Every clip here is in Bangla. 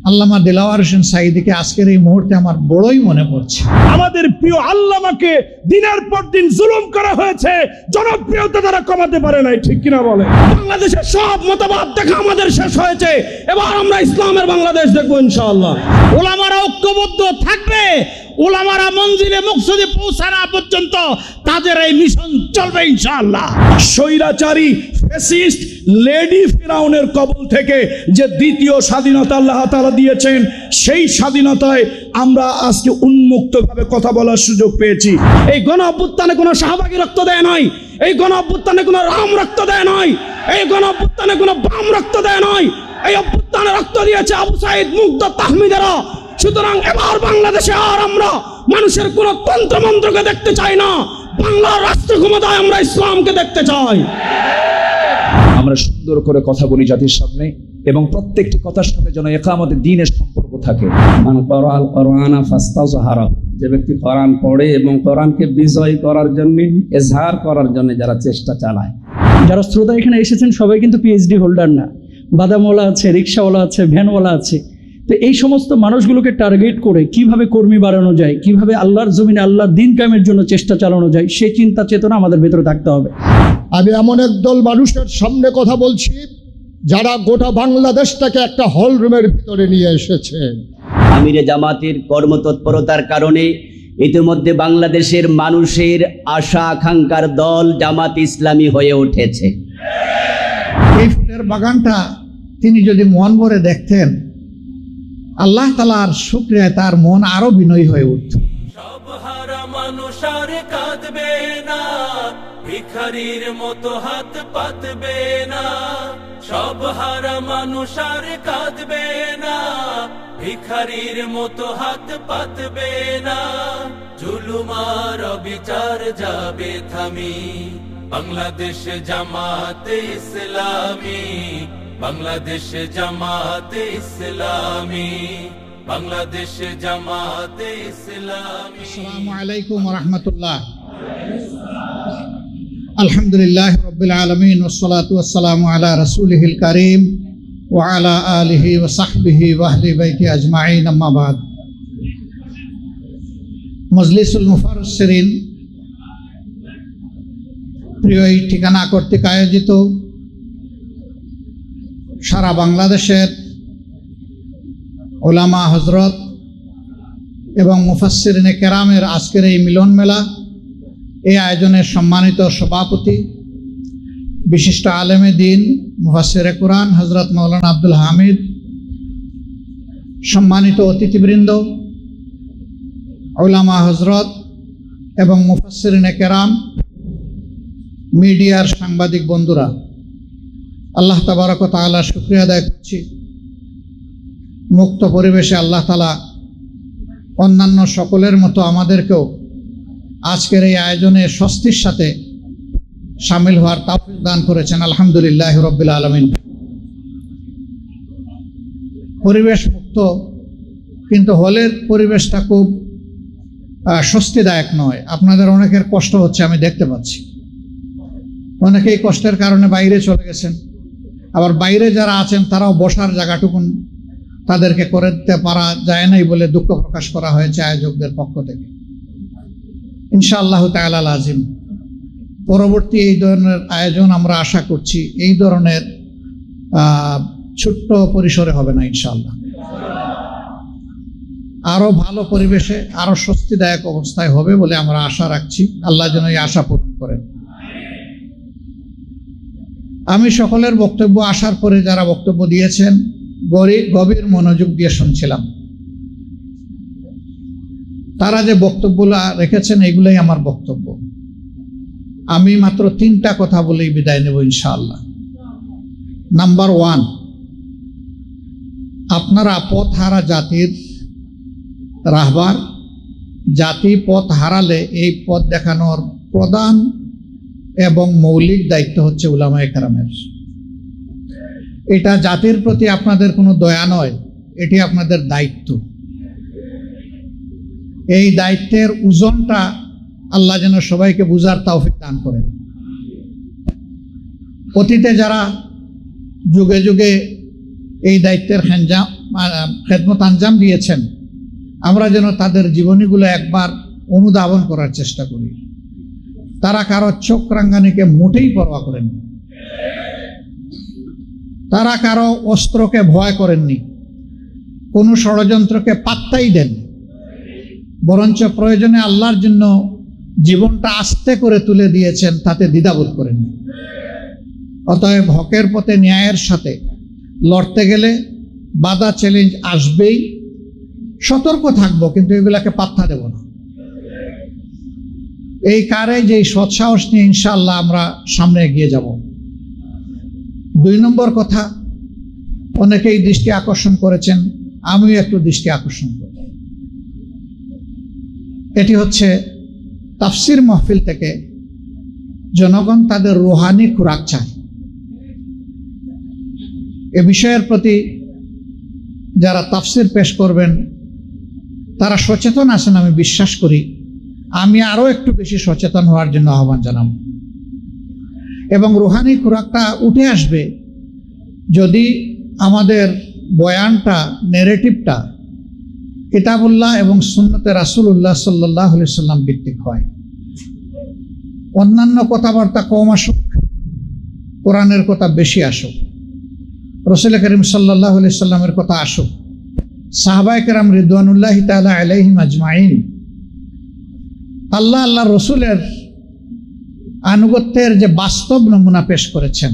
আল্লামা দিলওয়ার হোসেন সাঈদীকে আজকের এই মুহূর্তে আমার বড়ই মনে পড়ছে। আমাদের প্রিয় আল্লামাকে দিনের পর দিন জুলুম করা হয়েছে, জনপ্রিয়তা তারা কমাতে পারে নাই, ঠিক কিনা বলে? বাংলাদেশের সব মতবাদ দেখা আমাদের শেষ হয়েছে, এবার আমরা ইসলামের বাংলাদেশ দেখবো ইনশাআল্লাহ। ওলামারা ঐক্যবদ্ধ থাকবে, ওলামারা মঞ্জিলে মুকসুদে পৌঁছানো পর্যন্ত তাদের এই মিশন চলবে ইনশাআল্লাহ। স্বৈরাচারী ফ্যাসিস্ট লেডি ফিরাউনের কবল থেকে যে দ্বিতীয় স্বাধীনতা আল্লাহ তাআলা দিয়েছেন, সেই স্বাধীনতায় আমরা আজকে উন্মুক্তভাবে কথা বলার সুযোগ পেয়েছি। এই গণ অভ্যুত্থানে কোনো শাহবাগী রক্ত দেয় নাই, এই গণ অভ্যুত্থানে কোনো রাম রক্ত দেয় নাই, এই গণ অভ্যুত্থানে কোনো বাম রক্ত দেয় নাই, এই অভ্যুত্থানে রক্ত দিয়েছে আবু সাঈদ, মুগ্ধ, তাহমিদেরা। সুতরাং এবার বাংলাদেশে আর আমরা মানুষের কোন তন্ত্রমন্ত্রকে দেখতে চাই না, বাংলার রাষ্ট্র ক্ষমতায় আমরা ইসলামকে দেখতে চাই। আমরা সুন্দর করে কথা বলি জাতির সামনে, এবং প্রত্যেকটি কথার সাথে যেন ইকামতে দ্বীনের সম্পর্ক থাকে। মান ক্বারাআল কুরআনা ফাস্তাযহারা, যে ব্যক্তি কোরআন পড়ে এবং কোরআনকে বিজয় করার জন্য, ইজহার করার জন্য যারা চেষ্টা চালায়। যারা শ্রোতা এখানে এসেছেন সবাই কিন্তু পিএইচডি হোল্ডার না, বাদামওয়ালা আছে, রিক্সাওয়ালা আছে, ভ্যানওয়ালা আছে। তো এই সমস্ত মানুষগুলোকে টার্গেট করে কিভাবে কর্মী বাড়ানো যায়, কিভাবে আল্লাহর জমিনে আল্লাহর দ্বীন কায়েমের জন্য চেষ্টা চালানো যায়, সেই চিন্তা চেতনা আমাদের ভেতরে থাকতে হবে। আমি এমন একদল মানুষের সামনে কথা বলছি যারা গোটা বাংলাদেশটাকে একটা হল রুমের ভিতরে নিয়ে এসেছে। আমিরে জামাতের কর্মতৎপরতার কারণে ইতিমধ্যে বাংলাদেশের মানুষের আশা আকাঙ্ক্ষার দল জামাত ইসলামী হয়ে উঠেছে। এই ফুলের বাগানটা তিনি যদি মন ভরে দেখতেন, আল্লাহ তাআলার শুকরিয়ায় তার মন আরো বিনয়ী হয়ে উঠত। সব হারা মানুষ আর কাঁদবে না, ভিখারির মতো হাত পাতবে না। সব হারা মানুষ আর কাঁদবে না, ভিখারির মতো হাত পাতবে না। জুলুম আর অবিচার যাবে থামি, বাংলাদেশ জামাতে ইসলামী, বাংলাদেশ জামাতে ইসলামী, বাংলাদেশ জামাতে ইসলামী। আসসালামু আলাইকুম ওয়া রাহমাতুল্লাহ। আলহামদুলিল্লাহ রাব্বিল আলামিন, ওয়াসসালাতু ওয়াসসালামু আলা রাসূলিহিল কারীম ওয়া আলা আলিহি ওয়া সাহবিহি ওয়া আহলি বাইতি আজমাইন, আম্মা বাদ। মজলিসুল মুফাসসিরিন প্রিয় এই ঠিকানা কর্তৃক আয়োজিত সারা বাংলাদেশের ওলামা হজরত এবং মুফাসসিরিনে কেরামের আজকের এই মিলন মেলা, এই আয়োজনের সম্মানিত সভাপতি, বিশিষ্ট আলেমে দ্বীন, মুফাসসিরে কুরআন হজরত মাওলানা আব্দুল হামিদ, সম্মানিত অতিথিবৃন্দ, ওলামা হজরত এবং মুফাসসিরিনে কেরাম, মিডিয়ার সাংবাদিক বন্ধুরা, আল্লাহ তাবারক ওয়া তাআলা শুকরিয়া আদায় করছি। মুক্ত পরিবেশে আল্লাহ তাআলা অন্যান্য সকলের মতো আমাদেরকেও আজকের এই আয়োজনে স্বস্তির সাথে শামিল হওয়ার তৌফিক দান করেছেন। আলহামদুলিল্লাহ রাব্বিল আলামিন। পরিবেশ মুক্ত, কিন্তু হলের পরিবেশটা খুব স্বস্তিদায়ক নয়। আপনাদের অনেকের কষ্ট হচ্ছে, আমি দেখতে পাচ্ছি। অনেকেই কষ্টের কারণে বাইরে চলে গেছেন, আবার বাইরে যারা আছেন তারাও বসার জায়গাটুকুন তাদেরকে করে দিতে পারা যায় নাই বলে দুঃখ প্রকাশ করা হয়েছে আয়োজকদের পক্ষ থেকে। ইনশাআল্লাহ তাআলা লাজিম পরবর্তী এই ধরনের আয়োজন আমরা আশা করছি এই ধরনের ছোট্ট পরিসরে হবে না, ইনশাআল্লাহ আরো ভালো পরিবেশে, আরো স্বস্তিদায়ক অবস্থায় হবে বলে আমরা আশা রাখছি। আল্লাহ যেন এই আশা পূরণ করেন। আমি সকলের বক্তব্য আসার পরে যারা বক্তব্য দিয়েছেন গভীর মনোযোগ দিয়ে শুনছিলাম। তারা যে বক্তব্যগুলো রেখেছেন এগুলোই আমার বক্তব্য। আমি মাত্র 3টা কথা বলেই বিদায় নেব ইনশাআল্লাহ। নাম্বার 1, আপনারা পথ হারা জাতির রাহবার। জাতি পথ হারালে এই পথ দেখানোর প্রধান এবং মৌলিক দায়িত্ব হচ্ছে উলামায়ে কেরামের। এটা জাতির প্রতি আপনাদের কোনো দয়া নয়, এটি আপনাদের দায়িত্ব। এই দায়িত্বের ওজনটা আল্লাহ যেন সবাইকে বুঝার তৌফিক দান করেন। অতীতে যারা যুগে যুগে এই দায়িত্বের খেঞ্জা খেদমত আঞ্জাম দিয়েছেন, আমরা যেন তাদের জীবনীগুলো একবার অনুধাবন করার চেষ্টা করি। তারা কারো চোখ রাঙ্গানিকে মোটেই পরোয়া করেননি, তারা কারো অস্ত্রকে ভয় করেননি, কোনো ষড়যন্ত্রকে পাত্তাই দেন, বরঞ্চ প্রয়োজনে আল্লাহর জন্য জীবনটা আস্তে করে তুলে দিয়েছেন, তাতে দ্বিধাবোধ করেননি। অতএব হকের পথে ন্যায়ের সাথে লড়তে গেলে বাধা চ্যালেঞ্জ আসবেই, সতর্ক থাকবো, কিন্তু এগুলাকে পাত্তা দেব না। এই কারে যে সৎসাহস নিয়ে ইনশাআল্লাহ আমরা সামনে এগিয়ে যাব। 2 নম্বর কথা, অনেকেই দৃষ্টি আকর্ষণ করেছেন, আমিও একটু দৃষ্টি আকর্ষণ করব। এটি হচ্ছে তাফসির মাহফিল থেকে জনগণ তাদের রুহানি খোরাক চায়। এ বিষয়ের প্রতি যারা তাফসির পেশ করবেন তারা সচেতন আছেন আমি বিশ্বাস করি। আমি আরও একটু বেশি সচেতন হওয়ার জন্য আহ্বান জানাব। এবং রুহানি খোরাকটা উঠে আসবে যদি আমাদের বয়ানটা, নেরেটিভটা কিতাবুল্লাহ এবং সুন্নতে রাসূলুল্লাহ সাল্লাল্লাহু আলাইহি সাল্লাম ভিত্তিক হয়। অন্যান্য কথাবার্তা কম আসুক, কোরআনের কথা বেশি আসুক, রাসূল করিম সাল্লাল্লাহু আলাইহি সাল্লামের কথা আসুক, সাহাবায়ে কেরাম রিদওয়ানুল্লাহি তাআলা আলাইহিম আজমাইন আল্লাহ রসুলের আনুগত্যের যে বাস্তব নমুনা পেশ করেছেন,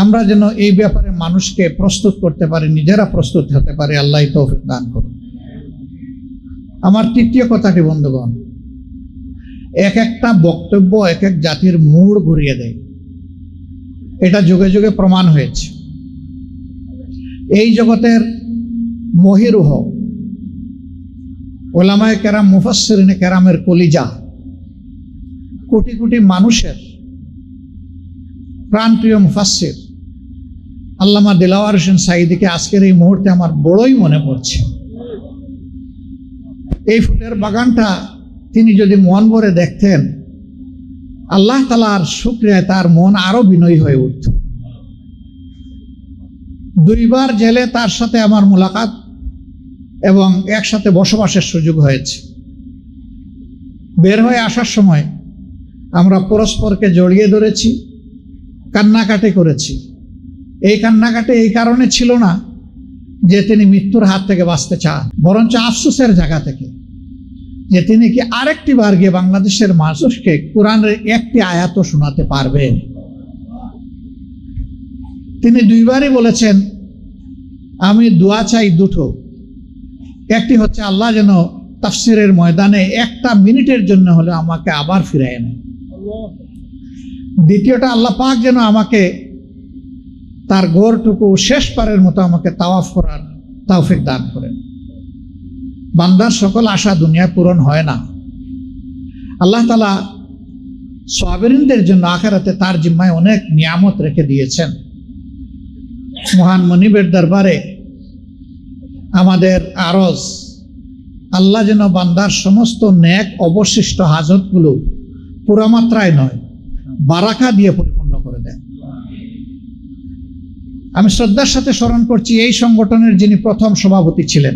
আমরা যেন এই ব্যাপারে মানুষকে প্রস্তুত করতে পারি, নিজেরা প্রস্তুত হতে পারি। আল্লাহ তৌফিক দান করুন। আমার তৃতীয় কথাটি বন্ধুগণ, এক একটা বক্তব্য এক এক জাতির মোড় ঘুরিয়ে দেয়, এটা যুগে যুগে প্রমাণ হয়েছে। এই জগতের মহিরুহ ওলামায়ে কেরাম, মুফাসসিরিনে কেরামের কলিজা, কোটি কোটি মানুষের প্রাণপ্রিয় মুফাসসির আল্লামা দিলওয়ার হোসেন সাঈদীকে আজকের এই মুহূর্তে আমার বড়ই মনে পড়ছে। এই ফুলের বাগানটা তিনি যদি মন ভরে দেখতেন, আল্লাহ তাআলার শুকরিয়ায় তার মন আরো বিনয়ী হয়ে উঠত। 2 বার জেলে তার সাথে আমার মোলাকাত এবং একসাথে বসবাসের সুযোগ হয়েছে। বের হয়ে আসার সময় আমরা পরস্পরকে জড়িয়ে ধরেছি, কান্নাকাটি করেছি। এই কান্নাকাটি এই কারণে ছিল না যে তিনি মৃত্যুর হাত থেকে বাঁচতে চান, বরঞ্চ আফসোসের জায়গা থেকে যে তিনি কি আরেকটি বার গিয়ে বাংলাদেশের মানুষকে কোরআনের একটি আয়াতও শোনাতে পারবেন। তিনি 2 বারই বলেছেন, আমি দোয়া চাই দুটো, একটি হচ্ছে আল্লাহ যেন তাফসিরের ময়দানে 1টা মিনিটের জন্য হলে আমাকে আবার ফিরায় নেয়, দ্বিতীয়টা আল্লাহ পাক যেন আমাকে তার ঘরটুকু শেষবারের মতো আমাকে তাওয়াফ করার তৌফিক দান করেন। বান্দার সকল আশা দুনিয়ায় পূরণ হয় না। আল্লাহ তাআলা সাবিরিনদের জন্য আখিরাতে তার জিম্মায় অনেক নিয়ামত রেখে দিয়েছেন। মহান মনিবের দরবারে আমাদের আরজ, আল্লাহ যেন বান্দার সমস্ত নেক অবশিষ্ট হাজতগুলো পুরা মাত্রায় নয়, বারাকা দিয়ে পরিপূর্ণ করে দেন। আমি শ্রদ্ধার সাথে স্মরণ করছি এই সংগঠনের যিনি প্রথম সভাপতি ছিলেন,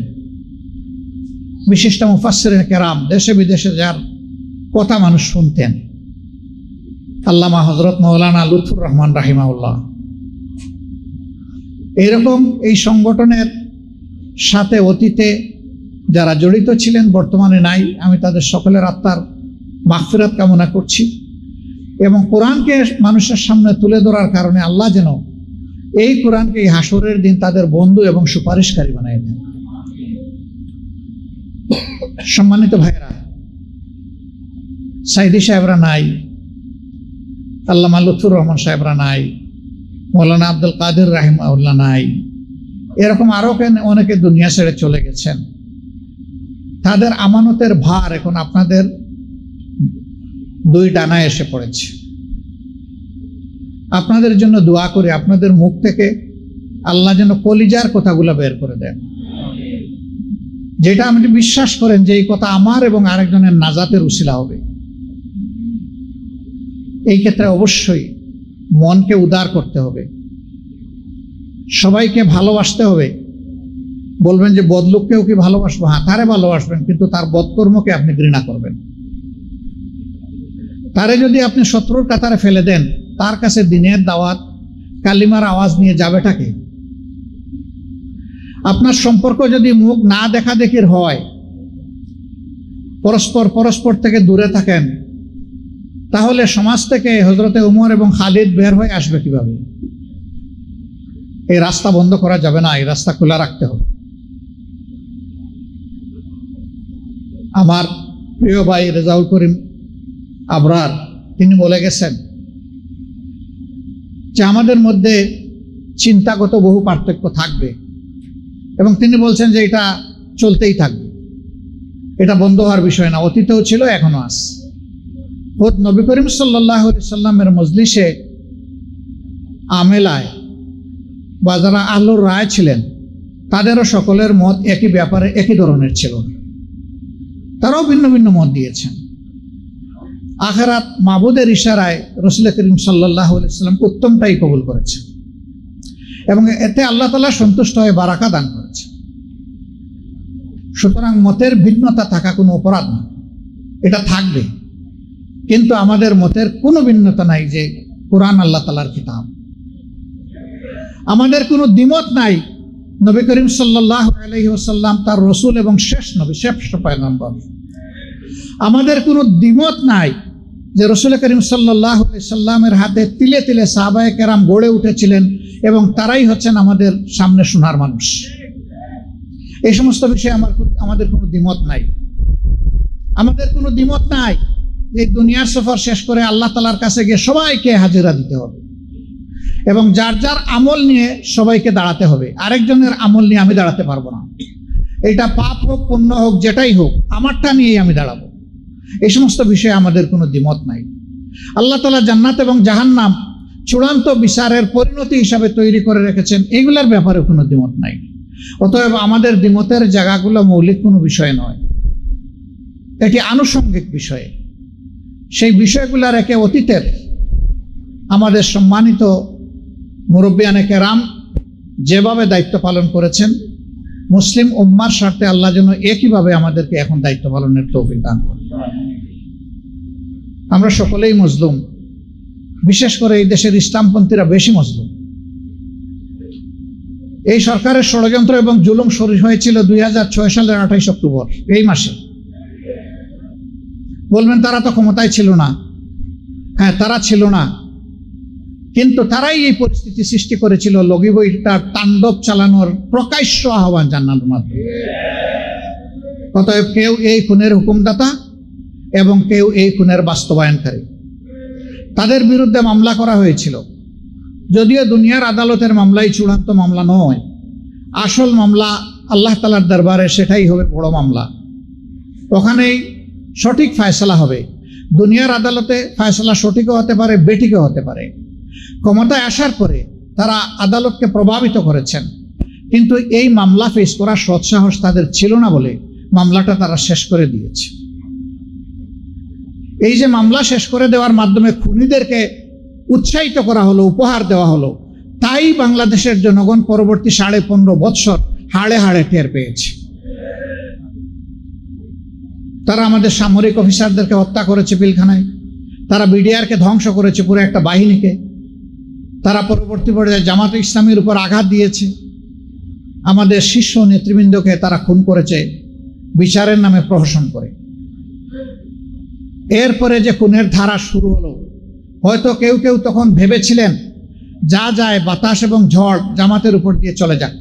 বিশিষ্ট মুফাসসিরিনে কেরাম, দেশে বিদেশে যার কথা মানুষ শুনতেন, আল্লামা হযরত মাওলানা লুৎফুর রহমান রাহিমাহুল্লাহ। এইরকম এই সংগঠনের সাথে অতীতে যারা জড়িত ছিলেন, বর্তমানে নাই, আমি তাদের সকলের আত্মার মাগফিরাত কামনা করছি। এবং কোরআনকে মানুষের সামনে তুলে ধরার কারণে আল্লাহ যেন এই কোরআনকে এই হাসরের দিন তাদের বন্ধু এবং সুপারিশকারী বানায় দেন। সম্মানিত ভাইয়েরা, সাইদি সাহেবরা নাই, আল্লামা লুৎফুর রহমান সাহেবরা নাই, মৌলানা আব্দুল কাদের রাহিমাহুল্লাহ নাই, এরকম আরো অনেকে দুনিয়া ছেড়ে চলে গেছেন। তাদের আমানতের ভার এখন আপনাদের 2 ডানায় এসে পড়েছে। আপনাদের জন্য দোয়া করি, আপনাদের মুখ থেকে আল্লাহ যেন কলিজার কথাগুলো বের করে দেন, যেটা আপনি বিশ্বাস করেন যে এই কথা আমার এবং আরেকজনের নাজাতের উসিলা হবে। এই ক্ষেত্রে অবশ্যই মনকে উদার করতে হবে, সবাইকে ভালোবাসতে হবে, বলবেন যে বদলোককেও কি ভালোবাসবো? হ্যাঁ, তারে ভালোবাসবেন, কিন্তু তার বদকর্মকে আপনি ঘৃণা করবেন। তারে যদি আপনি শত্রুর কাতারে ফেলে দেন, তার কাছে দিনের দাওয়াত কালিমার আওয়াজ নিয়ে যাবেটাকে। আপনার সম্পর্ক যদি মুখ না দেখা দেখির হয়, পরস্পর থেকে দূরে থাকেন, তাহলে সমাজ থেকে হযরতে উমর এবং খালিদ বের হয়ে আসবে কিভাবে? এই রাস্তা বন্ধ করা যাবে না, এই রাস্তা খোলা রাখতে হবে। আমার প্রিয় ভাই রেজাউল করিম আবরার তিনি বলে গেছেন যে আমাদের মধ্যে চিন্তাগত বহু পার্থক্য থাকবে, এবং তিনি বলছেন যে এটা চলতেই থাকবে, এটা বন্ধ হওয়ার বিষয় না। অতীতেও ছিল, এখনো আছে। খোদ নবী করিম সাল্লাল্লাহু আলাইহি সাল্লামের মজলিসে আমেলায় বা যারা আল্লাহর রায় ছিলেন, তাদেরও সকলের মত একই ব্যাপারে একই ধরনের ছিল না, তারাও ভিন্ন ভিন্ন মত দিয়েছেন। আখিরাত মাবুদের ইশারায় রাসূল করিম সাল্লাল্লাহু আলাইহি সাল্লাম উত্তমটাই কবুল করেছেন, এবং এতে আল্লাহ তাআলা সন্তুষ্ট হয়ে বারাকা দান করেছেন। সুতরাং মতের ভিন্নতা থাকা কোনো অপরাধ না, এটা থাকবে, কিন্তু আমাদের মতের কোনো ভিন্নতা নাই যে কোরআন আল্লাহ তাআলার কিতাব। আমাদের কোনো দ্বিমত নাই নবী করিম সাল্লাল্লাহু আলাইহি ওয়াসাল্লাম তার রাসূল এবং শেষ নবী, শ্রেষ্ঠ পয়গম্বর। আমাদের কোনো দ্বিমত নাই যে রাসূল করিম সাল্লাল্লাহু আলাইহি সাল্লামের হাতে তিলে তিলে সাহাবায়ে কেরাম গড়ে উঠেছিলেন, এবং তারাই হচ্ছেন আমাদের সামনে সোনার মানুষ। এই সমস্ত বিষয়ে আমাদের কোনো দ্বিমত নাই। আমাদের কোনো দ্বিমত নাই যে দুনিয়ার সফর শেষ করে আল্লাহ তাআলার কাছে গিয়ে সবাইকে হাজিরা দিতে হবে, এবং যার যার আমল নিয়ে সবাইকে দাঁড়াতে হবে। আরেকজনের আমল নিয়ে আমি দাঁড়াতে পারবো না। এটা পাপ হোক পুণ্য হোক যেটাই হোক, আমারটা নিয়েই আমি দাঁড়াবো। এই সমস্ত বিষয়ে আমাদের কোনো দ্বিমত নাই। আল্লাহ তাআলা জান্নাত এবং জাহান্নাম চূড়ান্ত বিচারের পরিণতি হিসাবে তৈরি করে রেখেছেন, এইগুলোর ব্যাপারে কোনো দ্বিমত নাই। অতএব আমাদের দ্বিমতের জায়গাগুলো মৌলিক কোনো বিষয় নয়, এটি আনুষঙ্গিক বিষয়। সেই বিষয়গুলো রেখে অতীতের আমাদের সম্মানিত মুরব্বিয়ানে কেরাম যেভাবে দায়িত্ব পালন করেছেন, মুসলিম উম্মার স্বার্থে আল্লাহ যেন একইভাবে আমাদেরকে এখন দায়িত্ব পালনের তৌফিক দান করেন। আমরা সকলেই মজলুম, বিশেষ করে এই দেশের ইসলামপন্থীরা বেশি মজলুম। এই সরকারের ষড়যন্ত্র এবং জুলুম শুরু হয়েছিল 2006 সালের 28 অক্টোবর, এই মাসে। বলবেন তারা তো ক্ষমতায় ছিল না। হ্যাঁ, তারা ছিল না, কিন্তু তারাই এই পরিস্থিতি সৃষ্টি করেছিল লগিবইটার তাণ্ডব চালানোর প্রকাশ্য আহ্বান জানানোর মাধ্যমে। অতএব কেউ এই খুনের হুকুমদাতা এবং কেউ এই খুনের বাস্তবায়নকারী, তাদের বিরুদ্ধে মামলা করা হয়েছিল। যদিও দুনিয়ার আদালতের মামলাই চূড়ান্ত মামলা নয়, আসল মামলা আল্লাহ তাআলার দরবারে, সেটাই হবে বড় মামলা। ওখানেই সঠিক ফয়সালা হবে। দুনিয়ার আদালতে ফয়সালা সঠিকও হতে পারে, বেঠিকও হতে পারে। ক্ষমতায় আসার পরে তারা আদালতকে প্রভাবিত করেছেন, কিন্তু এই মামলা ফেস করার সৎসাহস তাদের ছিল না বলে মামলাটা তারা শেষ করে দিয়েছে। এই যে মামলা শেষ করে দেওয়ার মাধ্যমে খুনিদেরকে উৎসাহিত করা হলো, উপহার দেওয়া হলো, তাই বাংলাদেশের জনগণ পরবর্তী 15.5 বৎসর হাড়ে হাড়ে টের পেয়েছে। তারা আমাদের সামরিক অফিসারদেরকে হত্যা করেছে পিলখানায়, তারা বিডিআরকে ধ্বংস করেছে, পুরো একটা বাহিনীকে। তারা পরবর্তী পর্যায়ে জামাতে ইসলামীর উপর আঘাত দিয়েছে, আমাদের শীর্ষ নেতৃবৃন্দকে তারা খুন করেছে বিচারের নামে প্রহসন করে। এরপরে যে খুনের ধারা শুরু হলো, হয়তো কেউ কেউ তখন ভেবেছিলেন যা যায় বাতাস এবং ঝড় জামাতের উপর দিয়ে চলে যাক।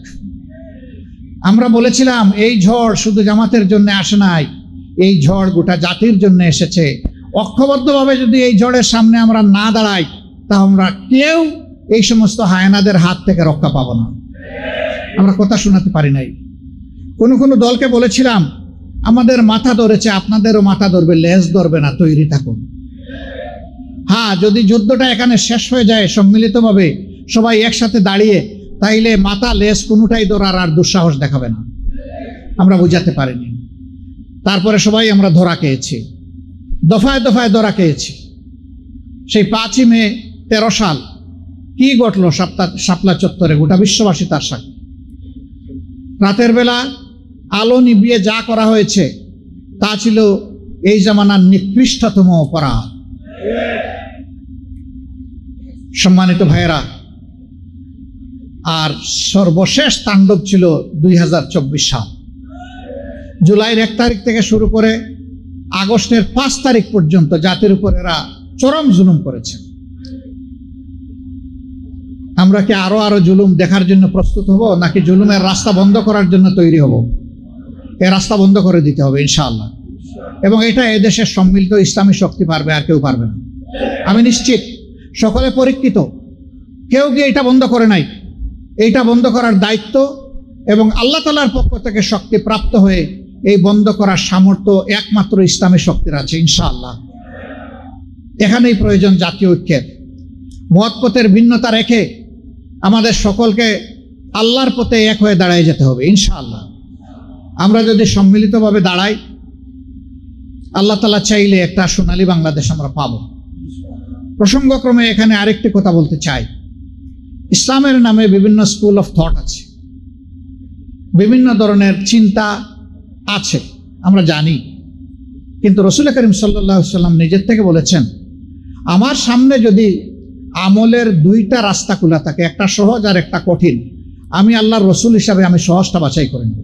আমরা বলেছিলাম এই ঝড় শুধু জামাতের জন্য আসে নাই, এই ঝড় গোটা জাতির জন্য এসেছে। ঐক্যবদ্ধভাবে যদি এই ঝড়ের সামনে আমরা না দাঁড়াই, তা আমরা কেউ এই সমস্ত হায়নাদের হাত থেকে রক্ষা পাবো না। আমরা কথা শোনাতে পারি নাই। কোনো কোনো দলকে বলেছিলাম আমাদের মাথা ধরেছে, আপনাদেরও মাথা ধরবে, লেজ ধরবে না, তৈরি থাকুন। হ্যাঁ, যদি যুদ্ধটা এখানে শেষ হয়ে যায় সম্মিলিতভাবে সবাই একসাথে দাঁড়িয়ে, তাইলে মাথা লেজ কোনোটাই ধরার আর দুঃসাহস দেখাবে না। আমরা বুঝাতে পারিনি। তারপরে সবাই আমরা ধরা খেয়েছি, দফায় দফায় ধরা খেয়েছি। সেই 5ই মে 13 সাল কি ঘটলো শাপলা চত্বরে, গোটা বিশ্ববাসী তার সাক্ষী। রাতের বেলা আলো নিভিয়ে যা করা হয়েছে তা ছিল এই জামানার নিকৃষ্টতম অপরাধ। সম্মানিত ভাইয়েরা, আর সর্বশেষ তাণ্ডব ছিল 2024 সাল। জুলাইয়ের 1 তারিখ থেকে শুরু করে আগস্টের 5 তারিখ পর্যন্ত জাতির উপর এরা চরম জুলুম করেছে। আমরা কি আরো জুলুম দেখার জন্য প্রস্তুত হব, নাকি জুলুমের রাস্তা বন্ধ করার জন্য তৈরি হব? এই রাস্তা বন্ধ করে দিতে হবে ইনশাআল্লাহ। এবং এটা এদেশের সম্মিলিত ইসলামী শক্তি পারবে, আর কেউ পারবে না। আমি নিশ্চিত সকলে পরীক্ষিত, কেউ গিয়ে এটা বন্ধ করে নাই। এইটা বন্ধ করার দায়িত্ব এবং আল্লাহ তাআলার পক্ষ থেকে শক্তি প্রাপ্ত হয়ে এই বন্ধ করার সামর্থ্য একমাত্র ইসলামী শক্তির আছে ইনশাআল্লাহ। এখানেই প্রয়োজন জাতীয় ঐক্যের। মতপথের ভিন্নতা রেখে আমাদের সকলকে আল্লাহর পথে এক হয়ে দাঁড়িয়ে যেতে হবে ইনশাআল্লাহ। আমরা যদি সম্মিলিতভাবে দাঁড়াই, আল্লাহ তাআলা চাইলে একটা সোনালী বাংলাদেশ আমরা পাব। প্রসঙ্গক্রমে এখানে আরেকটি কথা বলতে চাই। ইসলামের নামে বিভিন্ন স্কুল অফ থট আছে, বিভিন্ন ধরনের চিন্তা আছে, আমরা জানি। কিন্তু রাসূল করিম সাল্লাল্লাহু আলাইহি ওয়াসাল্লাম নিজের থেকে বলেছেন, আমার সামনে যদি আমলের 2টা রাস্তা খোলা থাকে, একটা সহজ আর একটা কঠিন, আমি আল্লাহর রসুল হিসাবে আমি সহজটা বাছাই করে নেব,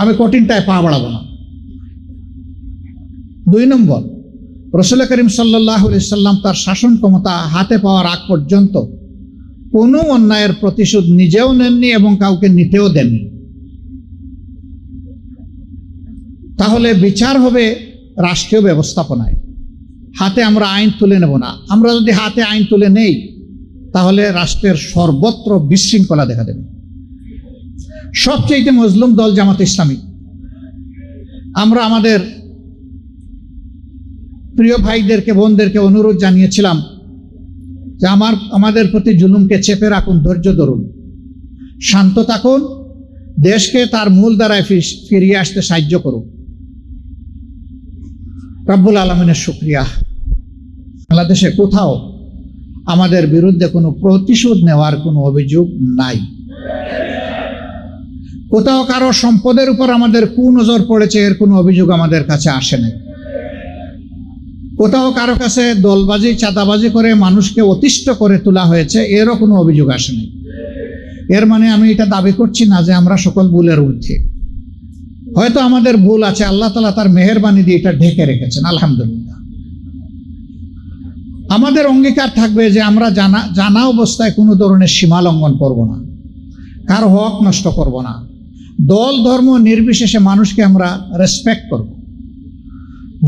আমি কঠিনটায় পা বাড়াবো না। 2 নম্বর, রাসূল করিম সাল্লাল্লাহু আলাইহি ওয়াসাল্লাম তার শাসন ক্ষমতা হাতে পাওয়ার আগ পর্যন্ত কোনো অন্যায়ের প্রতিশোধ নিজেও নেননি এবং কাউকে নিতেও দেননি। তাহলে বিচার হবে রাষ্ট্রীয় ব্যবস্থাপনায়, হাতে আমরা আইন তুলে নেব না। আমরা যদি হাতে আইন তুলে নেই, তাহলে রাষ্ট্রের সর্বত্র বিশৃঙ্খলা দেখা দেবে। সবচেয়ে মজলুম দল জামাত ইসলামী। আমরা আমাদের প্রিয় ভাইদেরকে, বোনদেরকে অনুরোধ জানিয়েছিলাম যে আমাদের প্রতি জুলুমকে চেপে রাখুন, ধৈর্য ধরুন, শান্ত থাকুন, দেশকে তার মূল ধারায় ফিরিয়ে আসতে সাহায্য করুন। রব্বুল আলামিনের শুকরিয়া, বাংলাদেশে কোথাও আমাদের বিরুদ্ধে কোনো প্রতিশোধ নেওয়ার কোনো অভিযোগ নাই। কোথাও কারো সম্পদের উপর আমাদের কুনজর পড়েছে, এর কোনো অভিযোগ আমাদের কাছে আসে নাই। কোথাও কারো কাছে দলবাজি, চাঁদাবাজি করে মানুষকে অতিষ্ঠ করে তোলা হয়েছে, এরও কোনো অভিযোগ আসে নাই। এর মানে আমি এটা দাবি করছি না যে আমরা সকল ভুলের ঊর্ধ্বে। হয়তো আমাদের ভুল আছে, আল্লাহ তাআলা তার মেহেরবানি দিয়ে এটা ঢেকে রেখেছেন, আলহামদুলিল্লাহ। আমাদের অঙ্গীকার থাকবে যে আমরা জানা অবস্থায় কোনো ধরনের সীমা লঙ্ঘন করব না, কারো হক নষ্ট করব না, দল ধর্ম নির্বিশেষে মানুষকে আমরা রেসপেক্ট করব।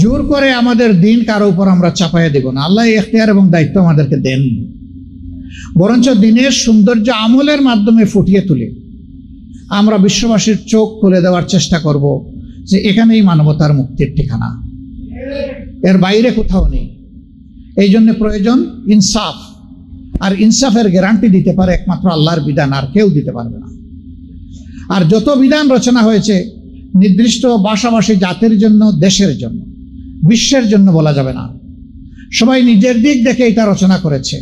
জোর করে আমাদের দিন কারো উপর আমরা চাপাইয়ে দেব না। আল্লাহ এই এখতিয়ার এবং দায়িত্ব আমাদেরকে দেন, বরঞ্চ দিনের সৌন্দর্য আমলের মাধ্যমে ফুটিয়ে তুলে আমরা বিশ্ববাসীর চোখ খুলে দেওয়ার চেষ্টা করব যে এখানেই মানবতার মুক্তির ঠিকানা, এর বাইরে কোথাও নেই। এই জন্য প্রয়োজন ইনসাফ, আর ইনসাফের গ্যারান্টি দিতে পারে একমাত্র আল্লাহর বিধান, আর কেউ দিতে পারবে না। আর যত বিধান রচনা হয়েছে নির্দিষ্ট ভাষাভাষী জাতির জন্য, দেশের জন্য, বিশ্বের জন্য বলা যাবে না। সবাই নিজের দিক দেখে এটা রচনা করেছে।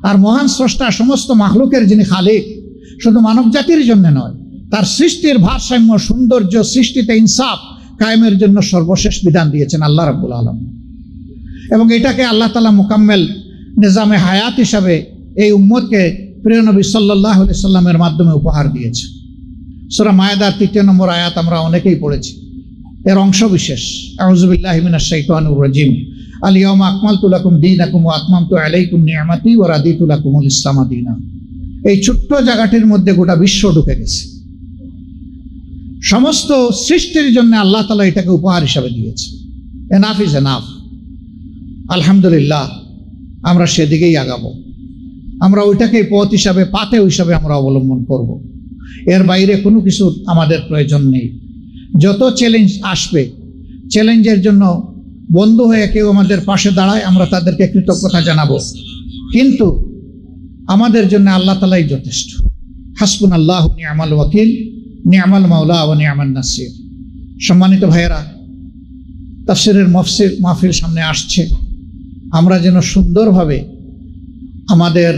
আর মহান স্রষ্টা সমস্ত মাখলুকের যিনি খালিক, শুধু মানব জাতির জন্য নয়, তার সৃষ্টির ভারসাম্য, সৌন্দর্য, সৃষ্টিতে ইনসাফ কায়েমের জন্য সর্বশেষ বিধান দিয়েছেন আল্লাহ রাব্বুল আলামিন। এবং এটাকে আল্লাহ তাআলা মুকাম্মেল নিজামে হায়াত হিসাবে এই উম্মতকে প্রিয় নবী সাল্লাল্লাহু আলাইহি সাল্লামের মাধ্যমে উপহার দিয়েছে। সূরা মায়েদার 3 নম্বর আয়াত আমরা অনেকেই পড়েছি, এর অংশ বিশেষ। আউযু বিল্লাহি মিনাশ শাইতানির রাজিম। আল ইয়াউমা আকমালতু লাকুম দীনাকুম ওয়া আতমামতু আলাইকুম নি'মাতি ওয়া রাদিতু লাকুমুল ইসলাম দীনা। এই ছোট্ট জায়গাটির মধ্যে গোটা বিশ্ব ঢুকে গেছে। সমস্ত সৃষ্টির জন্য আল্লাহ তাআলা এটাকে উপহার হিসাবে দিয়েছে। Enough is enough. আলহামদুলিল্লাহ, আমরা সেদিকেই আগাবো। আমরা ওইটাকেই পথ হিসাবে, পাথেয় হিসাবে আমরা অবলম্বন করব। এর বাইরে কোনো কিছু আমাদের প্রয়োজন নেই। যত চ্যালেঞ্জ আসবে, চ্যালেঞ্জের জন্য বন্ধু হয়ে কেউ আমাদের পাশে দাঁড়ায়, আমরা তাদেরকে কৃতজ্ঞতা জানাবো। কিন্তু আমাদের জন্য আল্লাহ তাআলাই যথেষ্ট। হাসবুনাল্লাহু নি'মাল ওয়াকিল, নি'মাল মাওলা ওয়া নি'মান নাসির। সম্মানিত ভাইয়েরা, তাফসীরের মাহফিল সামনে আসছে। আমরা যেন সুন্দরভাবে আমাদের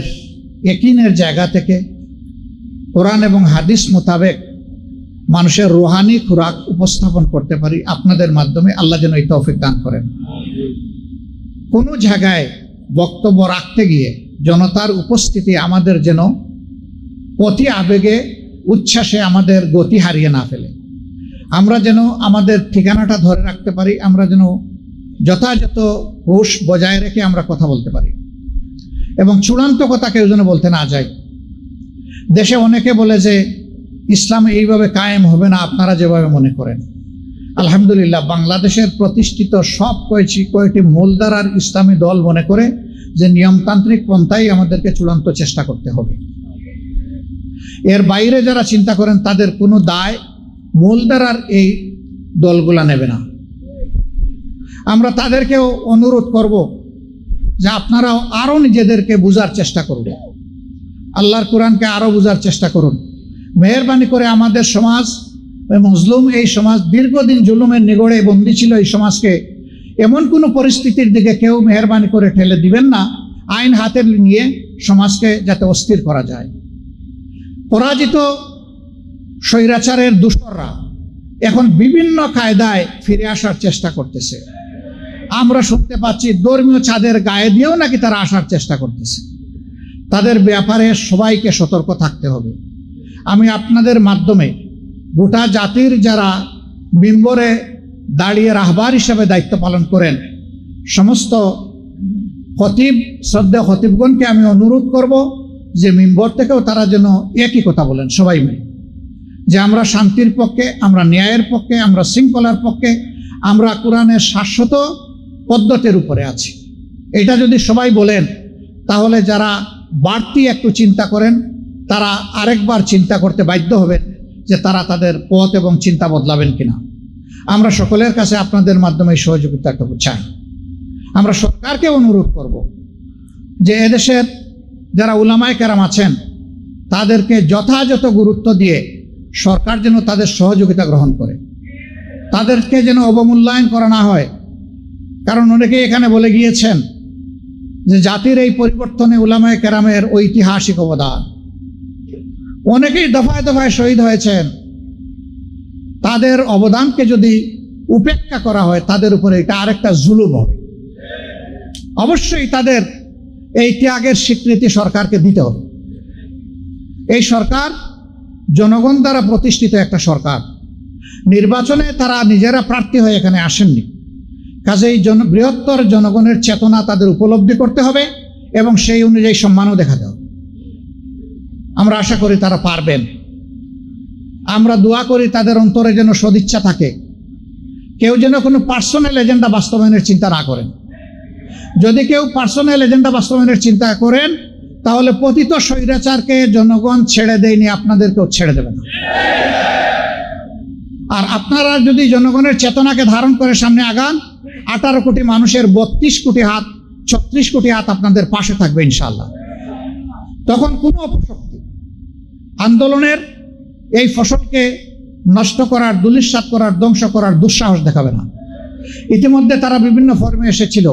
ইয়াকিনের জায়গা থেকে কোরআন এবং হাদিস মোতাবেক মানুষের রুহানি খুরাক উপস্থাপন করতে পারি আপনাদের মাধ্যমে। আল্লাহ যেন এই তৌফিক দান করেন। কোনো জায়গায় বক্তব্য রাখতে গিয়ে জনতার উপস্থিতি আমাদের যেন অতি আবেগে উচ্ছ্বাসে আমাদের গতি হারিয়ে না ফেলে। আমরা যেন আমাদের ঠিকানাটা ধরে রাখতে পারি, আমরা যেন যথাযথ হুঁশ বজায় রেখে আমরা কথা বলতে পারি এবং চূড়ান্ত কথা কেউ যেন বলতে না যায়। দেশে অনেকে বলে যে ইসলাম এইভাবে কায়েম হবে না আপনারা যেভাবে মনে করেন। আলহামদুলিল্লাহ, বাংলাদেশের প্রতিষ্ঠিত সব কয়টি মূলধারার ইসলামী দল মনে করে যে নিয়মতান্ত্রিক পন্থাই আমাদেরকে চূড়ান্ত চেষ্টা করতে হবে। এর বাইরে যারা চিন্তা করেন তাদের কোনো দায় মূলধারার এই দলগুলা নেবে না। আমরা তাদেরকেও অনুরোধ করব যে আপনারাও আরও নিজেদেরকে বোঝার চেষ্টা করুন, আল্লাহর কোরআনকে আরও বোঝার চেষ্টা করুন। মেহেরবানি করে আমাদের সমাজ মজলুম এই সমাজ দীর্ঘদিন জুলুমের নিগড়ে বন্দী ছিল। এই সমাজকে এমন কোনো পরিস্থিতির দিকে কেউ মেহেরবানি করে ঠেলে দিবেন না আইন হাতে নিয়ে সমাজকে যাতে অস্থির করা যায়। পরাজিত স্বৈরাচারের দূষররা এখন বিভিন্ন কায়দায় ফিরে আসার চেষ্টা করতেছে। আমরা শুনতে পাচ্ছি ধর্মীয় চাঁদের গায়ে দিয়েও নাকি তারা আসার চেষ্টা করতেছে। তাদের ব্যাপারে সবাইকে সতর্ক থাকতে হবে। আমি আপনাদের মাধ্যমে গোটা জাতির যারা মিম্বরে দাঁড়িয়ে রাহবার হিসাবে দায়িত্ব পালন করেন সমস্ত খতিব, শ্রদ্ধেয় খতিবগণকে আমি অনুরোধ করব যে মিম্বর থেকেও তারা যেন একই কথা বলেন সবাই মিলে, যে আমরা শান্তির পক্ষে, আমরা ন্যায়ের পক্ষে, আমরা শৃঙ্খলার পক্ষে, আমরা কোরআনের শাশ্বত পদ্ধতির উপরে আছি। এটা যদি সবাই বলেন তাহলে যারা বাড়তি একটু চিন্তা করেন তারা আরেকবার চিন্তা করতে বাধ্য হবেন যে তারা তাদের পথ এবং চিন্তা বদলাবেন কিনা। আমরা সকলের কাছে আপনাদের মাধ্যমে সহযোগিতাটুকু চাই। আমরা সরকারকে অনুরোধ করব যে এদেশের যারা উলামায়ে কেরাম আছেন তাদেরকে যথাযথ গুরুত্ব দিয়ে সরকার যেন তাদের সহযোগিতা গ্রহণ করে, তাদেরকে যেন অবমূল্যায়ন করা না হয়। কারণ অনেকেই এখানে বলে গিয়েছেন যে জাতির এই পরিবর্তনে উলামায়ে কেরামের ঐতিহাসিক অবদান। অনেকেই দফায় দফায় শহীদ হয়েছেন, তাদের অবদানকে যদি উপেক্ষা করা হয় তাদের উপরে এটা আরেকটা জুলুম হবে। অবশ্যই তাদের এই ত্যাগের স্বীকৃতি সরকারকে দিতে হবে। এই সরকার জনগণ দ্বারা প্রতিষ্ঠিত একটা সরকার। নির্বাচনে তারা নিজেরা প্রার্থী হয়ে এখানে আসেননি, কাজেই বৃহত্তর জনগণের চেতনা তাদের উপলব্ধি করতে হবে এবং সেই অনুযায়ী সম্মানও দেখাতে হবে। আমরা আশা করি তারা পারবেন। আমরা দোয়া করি তাদের অন্তরে যেন সদিচ্ছা থাকে, কেউ যেন কোনো পার্সোনাল এজেন্ডা বাস্তবায়নের চিন্তা না করেন। যদি কেউ পার্সোনাল এজেন্ডা বাস্তবায়নের চিন্তা করেন তাহলে পতিত স্বৈরাচারকে জনগণ ছেড়ে দেয়নি, আপনাদেরকেও ছেড়ে দেবে না। আর আপনারা যদি জনগণের চেতনাকে ধারণ করে সামনে আগান, 18 কোটি মানুষের 32 কোটি হাত, 36 কোটি হাত আপনাদের পাশে থাকবে ইনশাআল্লাহ। তখন কোনো অপশক্তি আন্দোলনের এই ফসলকে নষ্ট করার, দুলিশাত করার, ধ্বংস করার দুঃসাহস দেখাবে না। ইতিমধ্যে তারা বিভিন্ন ফর্মে এসেছিল,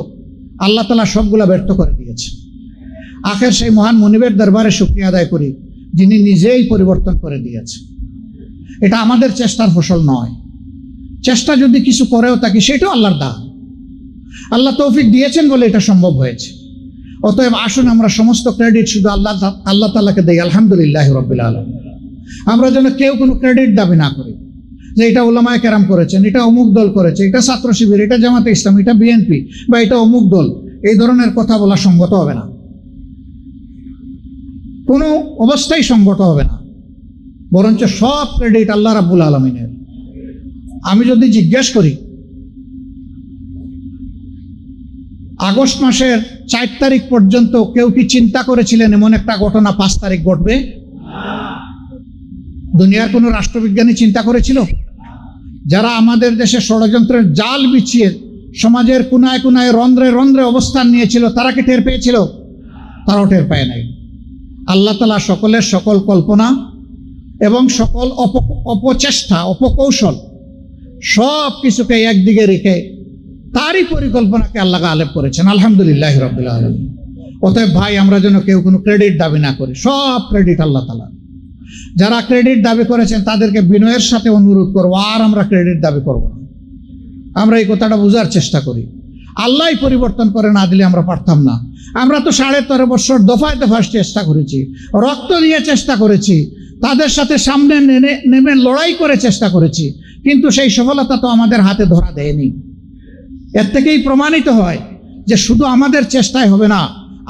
আল্লাহ তাআলা সবগুলা ব্যর্থ করে দিয়েছে। আখের সেই মহান মুনিবের দরবারে শুকরিয়া আদায় করি যিনি নিজেই পরিবর্তন করে দিয়েছে। এটা আমাদের চেষ্টার ফসল নয়। চেষ্টা যদি কিছু করেও থাকি সেটাও আল্লাহর দান। আল্লাহ তৌফিক দিয়েছেন বলে এটা সম্ভব হয়েছে। অতএব আসুন আমরা সমস্ত ক্রেডিট শুধু আল্লাহ তাআলাকে দেই। আলহামদুলিল্লাহ রাব্বিল আলামিন। আমরা যেন কেউ কোনো ক্রেডিট দাবি না করি যে এটা উলামায়ে কেরাম করেছেন, এটা অমুক দল করেছে, এটা ছাত্র শিবির, এটা জামাতে ইসলাম, এটা বিএনপি বা এটা অমুক দল, এই ধরনের কথা বলা সঙ্গত হবে না, কোনো অবস্থায় সঙ্গত হবে না। বরঞ্চ সব ক্রেডিট আল্লাহ রাব্বুল আলামিনের। আমি যদি জিজ্ঞেস করি আগস্ট মাসের 4 তারিখ পর্যন্ত কেউ কি চিন্তা করেছিলেন এমন একটা ঘটনা 5 তারিখ ঘটবে? দুনিয়ার কোনো রাষ্ট্রবিজ্ঞানী চিন্তা করেছিল? যারা আমাদের দেশে ষড়যন্ত্রের জাল বিছিয়ে সমাজের কোনায় কোনায় রন্ধ্রে রন্ধ্রে অবস্থান নিয়েছিল তারা কি টের পেয়েছিল? তারাও টের পায় নাই। আল্লাহ তাআলা সকলের সকল কল্পনা এবং সকল অপচেষ্টা, অপকৌশল সব কিছুকে একদিকে রেখে তারই পরিকল্পনাকে আল্লাহ গালেব করেছেন। আলহামদুলিল্লাহ রাব্বিল আলামিন। অতএব ভাই, আমরা যেন কেউ কোনো ক্রেডিট দাবি না করি, সব ক্রেডিট আল্লাহ তাআলা। যারা ক্রেডিট দাবি করেছেন তাদেরকে বিনয়ের সাথে অনুরোধ করবো, আর আমরা ক্রেডিট দাবি করব না। আমরা এই কথাটা বোঝার চেষ্টা করি। আল্লাহই পরিবর্তন করে না দিলে আমরা পারতাম না। আমরা তো 13.5 বছর দফায় দফায় চেষ্টা করেছি, রক্ত দিয়ে চেষ্টা করেছি, তাদের সাথে সামনে নেমে লড়াই করে চেষ্টা করেছি, কিন্তু সেই সফলতা তো আমাদের হাতে ধরা দেয়নি। এর থেকেই প্রমাণিত হয় যে শুধু আমাদের চেষ্টায় হবে না,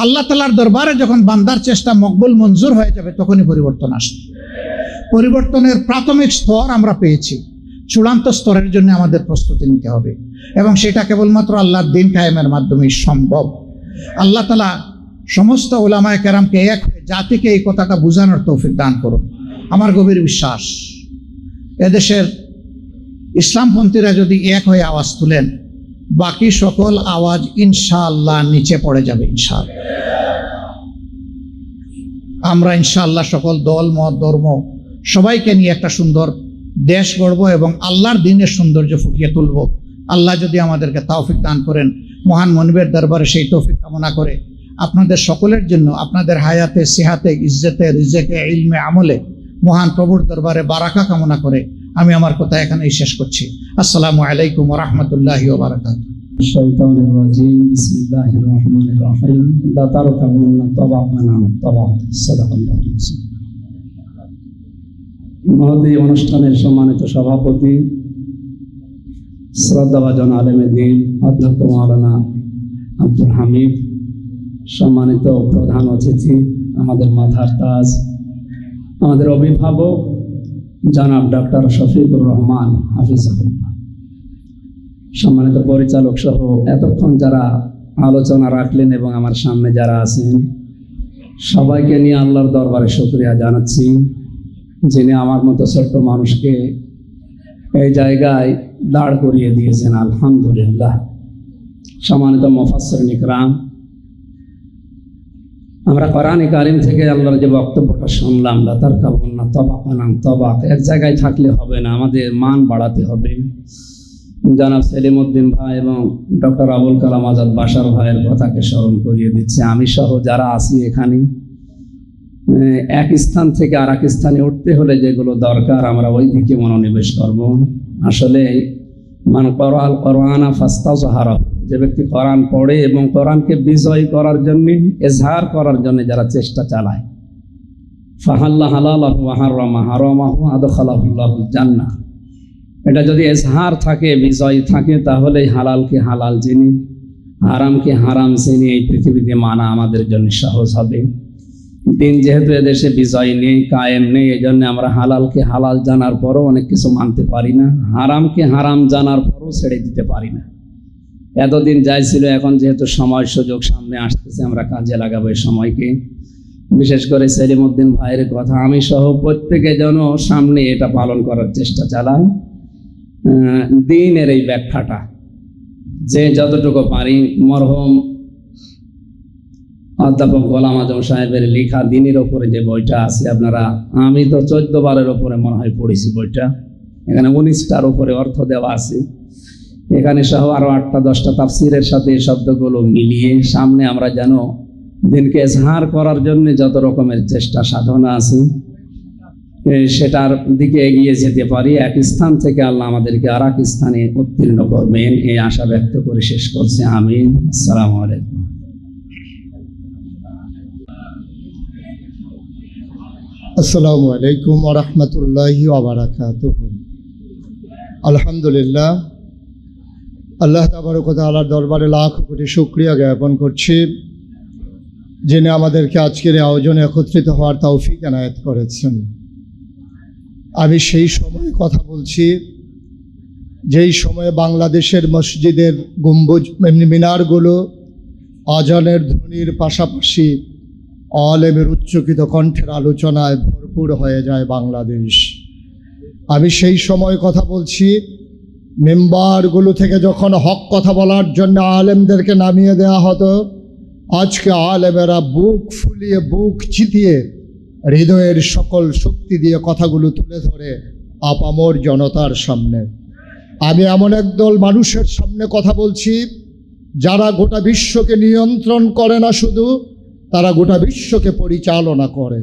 আল্লাহ তাআলার দরবারে যখন বান্দার চেষ্টা মকবুল মঞ্জুর হয়ে যাবে তখনই পরিবর্তন আসবে। পরিবর্তনের প্রাথমিক স্তর আমরা পেয়েছি, চূড়ান্ত স্তরের জন্য আমাদের প্রস্তুতি নিতে হবে, এবং সেটা কেবলমাত্র আল্লাহর দ্বীন কায়েমের মাধ্যমেই সম্ভব। আল্লাহ তাআলা সমস্ত উলামায়ে কেরামকে এক হয়ে জাতিকে এই কথাটা বোঝানোর তৌফিক দান করুন। আমার গভীর বিশ্বাস, এদেশের ইসলামপন্থীরা যদি এক হয়ে আওয়াজ তুলেন, বাকি সকল আওয়াজ ইনশাআল্লাহ নিচে পড়ে যাবে। ইনশাআল্লাহ আমরা ইনশাআল্লাহ সকল দল মত ধর্ম সবাইকে নিয়ে একটা সুন্দর দেশ গড়ব এবং আল্লাহর দ্বীনের সৌন্দর্য ফুটিয়ে তুলব। আল্লাহ যদি আমাদেরকে তৌফিক দান করেন, মহান মনিবের দরবারে সেই তৌফিক কামনা করে আপনাদের সকলের জন্য আপনাদের হায়াতে, সিহাতে, ইজ্জতে, রিজেকে, ইলমে, আমলে মহান প্রভুর দরবারে বারাকা কামনা করে আমি আমার কথা এখানেই শেষ করছি। আসসালামু আলাইকুম ওয়া রাহমাতুল্লাহি ওয়া বারাকাতুহু। শাইতানির রাজিম। বিসমিল্লাহির রহমানির রহিম। লা তারকাবুন্না তাবাআন তাবাআ। সাদাকাল্লাহু আল-আযীম। মহোদয় অনুষ্ঠানের সম্মানিত সভাপতি, শ্রদ্ধাভাজন আলেমে দ্বীন অধ্যক্ষ মাওলানা আব্দুল হামিদ, সম্মানিত প্রধান অতিথি, আমাদের মাথার তাজ, আমাদের অভিভাবক জনাব ডক্টর শফিকুর রহমান হাফিজাহুল্লাহ, সম্মানিত পরিচালক সহ এতক্ষণ যারা আলোচনা রাখলেন এবং আমার সামনে যারা আছেন সবাইকে নিয়ে আল্লাহর দরবারে শুকরিয়া জানাচ্ছি, যিনি আমার মতো ছোট্ট মানুষকে এই জায়গায় দাঁড় করিয়ে দিয়েছেন। আলহামদুলিল্লাহ। সম্মানিত মুফাসসিরিন ইকরাম, আমরা কোরআনে কারীম থেকে আল্লাহর যে বক্তব্যটা শুনলাম, লা তারকাবুন্না তাবাআন তাবাআ, এক জায়গায় থাকলে হবে না, আমাদের মান বাড়াতে হবে। জনাব সেলিমউদ্দিন ভাই এবং ডক্টর আবুল কালাম আজাদ বাশার ভাইয়ের কথাকে স্মরণ করিয়ে দিচ্ছে। আমি সহ যারা আছি এখানে, এক স্থান থেকে আর এক স্থানে উঠতে হলে যেগুলো দরকার আমরা ওই দিকে মনোনিবেশ করব। আসলে মান ক্বারাআল কুরআনা ফাস্তাযহারা, যে ব্যক্তি কোরআন পড়ে এবং কোরআনকে বিজয় করার জন্য, ইজহার করার জন্য যারা চেষ্টা চালায়, ফাহাল্লা হালালাহু ওয়া হারামা হারামাহু আদখালাহুল্লাহুল জান্নাহ, এটা যদি ইজহার থাকে, বিজয় থাকে, তাহলে হালালকে হালাল জেনে, হারামকে হারাম জেনে এই পৃথিবীতে মানা আমাদের জন্য সহজ হবে। দিন যেহেতু এদেশে বিজয় নেই, কায়েম নেই, এই জন্য আমরা হালালকে হালাল জানার পরও অনেক কিছু মানতে পারি না, হারামকে হারাম জানার পরও ছেড়ে দিতে পারি না। এতদিন যাই ছিল, এখন যেহেতু সময় সুযোগ সামনে আসতেছে, আমরা কাজে লাগাবো এই সময়কে। বিশেষ করে সেলিমউদ্দিন ভাইয়ের কথা, আমি সহ প্রত্যেকে যেন সামনে এটা পালন করার চেষ্টা চালাই। দ্বীনের এই ব্যাখ্যাটা যে যতটুকু পারি, মরহুম অধ্যাপক গোলাম আজম সাহেবের লেখা দ্বীনের ওপরে যে বইটা আছে, আপনারা, আমি তো 14 বারের ওপরে মনে হয় পড়েছি বইটা। এখানে 19টার উপরে অর্থ দেওয়া আছে, এখানে সহ আরো 8টা-10টা তাফসিরের সাথে এই শব্দগুলো মিলিয়ে সামনে আমরা যেন দিনকে ইজহার করার জন্য যত রকমের চেষ্টা সাধনা আছে সেটার দিকে এগিয়ে যেতে পারি। এক স্থান থেকে আল্লাহ আমাদেরকে আর এক স্থানে উত্তীর্ণ করবেন, এই আশা ব্যক্ত করে শেষ করছি। আমিন। আসসালামু আলাইকুম। আসসালামু আলাইকুম ওয়া রাহমাতুল্লাহি ওয়া বারাকাতুহু। আলহামদুলিল্লাহ, আল্লাহ তাবারক ওয়া তাআলার দরবারে লাখ কোটি শুকরিয়া জ্ঞাপন করছি, যিনি আমাদেরকে আজকের এই আয়োজনে একত্রিত হওয়ার তৌফিক এনায়েত করেছেন। আমি সেই সময় কথা বলছি যেই সময়ে বাংলাদেশের মসজিদের গম্বুজ মিনারগুলো আজানের ধ্বনির পাশাপাশি আলেমের উচ্চকিত কণ্ঠের আলোচনায় ভরপুর হয়ে যায় বাংলাদেশ। আমি সেই সময় কথা বলছি মেম্বারগুলো থেকে যখন হক কথা বলার জন্য আলেমদেরকে নামিয়ে দেওয়া হতো, আজকে আলেমেরা বুক ফুলিয়ে, বুক চিতিয়ে, হৃদয়ের সকল শক্তি দিয়ে কথাগুলো তুলে ধরে আপামর জনতার সামনে। আমি এমন একদল মানুষের সামনে কথা বলছি যারা গোটা বিশ্বকে নিয়ন্ত্রণ করে না, শুধু তারা গোটা বিশ্বকে পরিচালনা করে।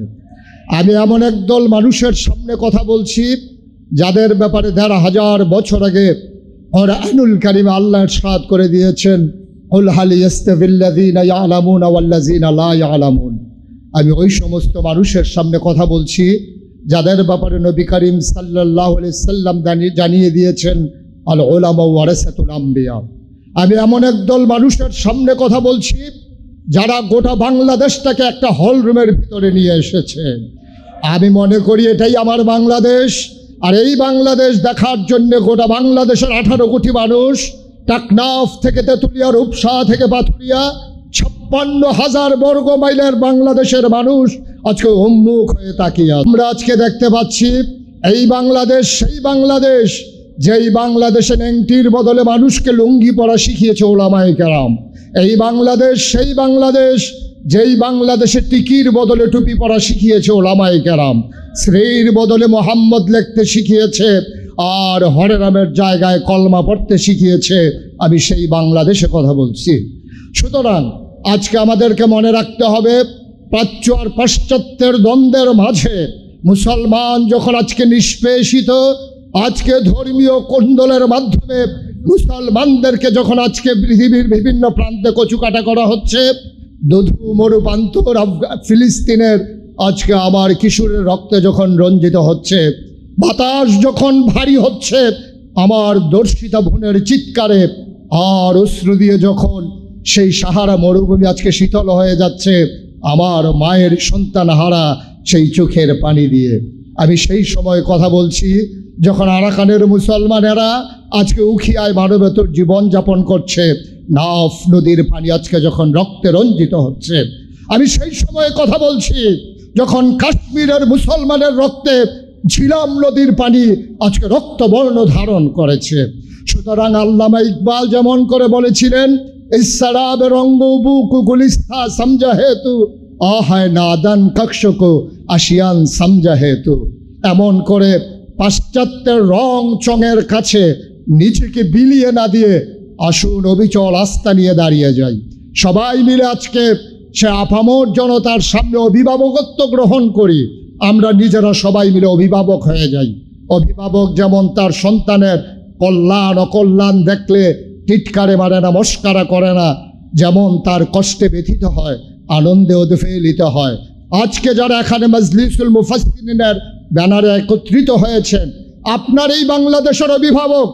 আমি এমন একদল মানুষের সামনে কথা বলছি যাদের ব্যাপারে ১৫০০ বছর আগে কুরআনুল কারীমে আল্লাহ ইরশাদ করে দিয়েছেন, কুল হাল ইয়াস্তাবিল্লাযীনা ইয়ালামুনা ওয়াল্লাযীনা লা ইয়ালামুন। আমি ওই সমস্ত মানুষের সামনে কথা বলছি যাদের ব্যাপারে নবী করিম সাল্লাল্লাহু আলাইহি সাল্লাম জানিয়ে দিয়েছেন, আল উলামা ওয়ারাসাতুল আম্বিয়া। আমি এমন একদল মানুষের সামনে কথা বলছি যারা গোটা বাংলাদেশটাকে একটা হল রুমের ভিতরে নিয়ে এসেছে। আমি মনে করি এটাই আমার বাংলাদেশ। আর এই বাংলাদেশ দেখার জন্য গোটা বাংলাদেশের 18 কোটি মানুষ, টাকনাফ থেকে তেঁতুলিয়া, রূপসা থেকে পাথুরিয়া, 56,000 বর্গ মাইলের বাংলাদেশের মানুষ আজকে উন্মুখ হয়ে তাকিয়ে। আমরা আজকে দেখতে পাচ্ছি এই বাংলাদেশ সেই বাংলাদেশ যেই বাংলাদেশে নেংটির বদলে মানুষকে লুঙ্গি পরা শিখিয়েছে ওলামায়ে কেরাম। এই বাংলাদেশ সেই বাংলাদেশ যেই বাংলাদেশে টিকির বদলে টুপি পরা শিখিয়েছে ওলামায়ে কেরাম। শ্রীর বদলে মোহাম্মদ লিখতে শিখিয়েছে আর হরে রামের জায়গায় কলমা পড়তে শিখিয়েছে। আমি সেই বাংলাদেশে কথা বলছি। সুতরাং আজকে আমাদেরকে মনে রাখতে হবে, প্রাচ্য আর পাশ্চাত্যের দ্বন্দ্বের মাঝে মুসলমান যখন আজকে নিষ্পেষিত, আজকে ধর্মীয় কোন্দলের মাধ্যমে মুসলমানদেরকে যখন আজকে পৃথিবীর বিভিন্ন প্রান্তে কচুকাটা করা হচ্ছে, দধু মরুপান্তর ফিলিস্তিনের আজকে আমার কিশোরের রক্তে যখন রঞ্জিত হচ্ছে, বাতাস যখন ভারী হচ্ছে আমার দর্শিতা বোনের চিৎকারে, আর অশ্রু দিয়ে যখন সেই সাহারা মরুভূমি আজকে শীতল হয়ে যাচ্ছে আমার মায়ের সন্তান হারা সেই চোখের পানি দিয়ে, আমি সেই সময় কথা বলছি যখন আরাকানের মুসলমানেরা আজকে উখিয়ায় মানবেতর জীবনযাপন করছে, নাফ নদীর পানি আজকে যখন রক্তে রঞ্জিত হচ্ছে। আমি সেই সময়ে কথা বলছি যখন কাশ্মীরের মুসলমানের রক্তে ঝিলাম নদীর পানি আজকে রক্তবর্ণ ধারণ করেছে। সুতরাং আল্লামা ইকবাল যেমন করে বলেছিলেন, ইসরাবে রঙ্গ বুকু গুলিস্তা সমঝা হেতু আহায় নাদান কক্ষকো আশিয়ান সমঝা হেতু। এমন করে পাশ্চাত্যের রং চঙের কাছে নিজেকে বিলিয়ে না দিয়ে আসুন অবিচল আস্থা নিয়ে দাঁড়িয়ে যাই। সবাই মিলে আজকে সে আপামর জনতার সামনে অভিভাবকত্ব গ্রহণ করি। আমরা নিজেরা সবাই মিলে অভিভাবক হয়ে যাই। অভিভাবক যেমন তার সন্তানের কল্যাণ অকল্যাণ দেখলে টিটকারে মারে না, মস্কারা করে না, যেমন তার কষ্টে ব্যথিত হয়, আনন্দে উদ্বেলিত হয়। আজকে যারা এখানে মজলিসুল মুফাসসিরিনের ব্যানারে একত্রিত হয়েছেন, আপনার এই বাংলাদেশের অভিভাবক,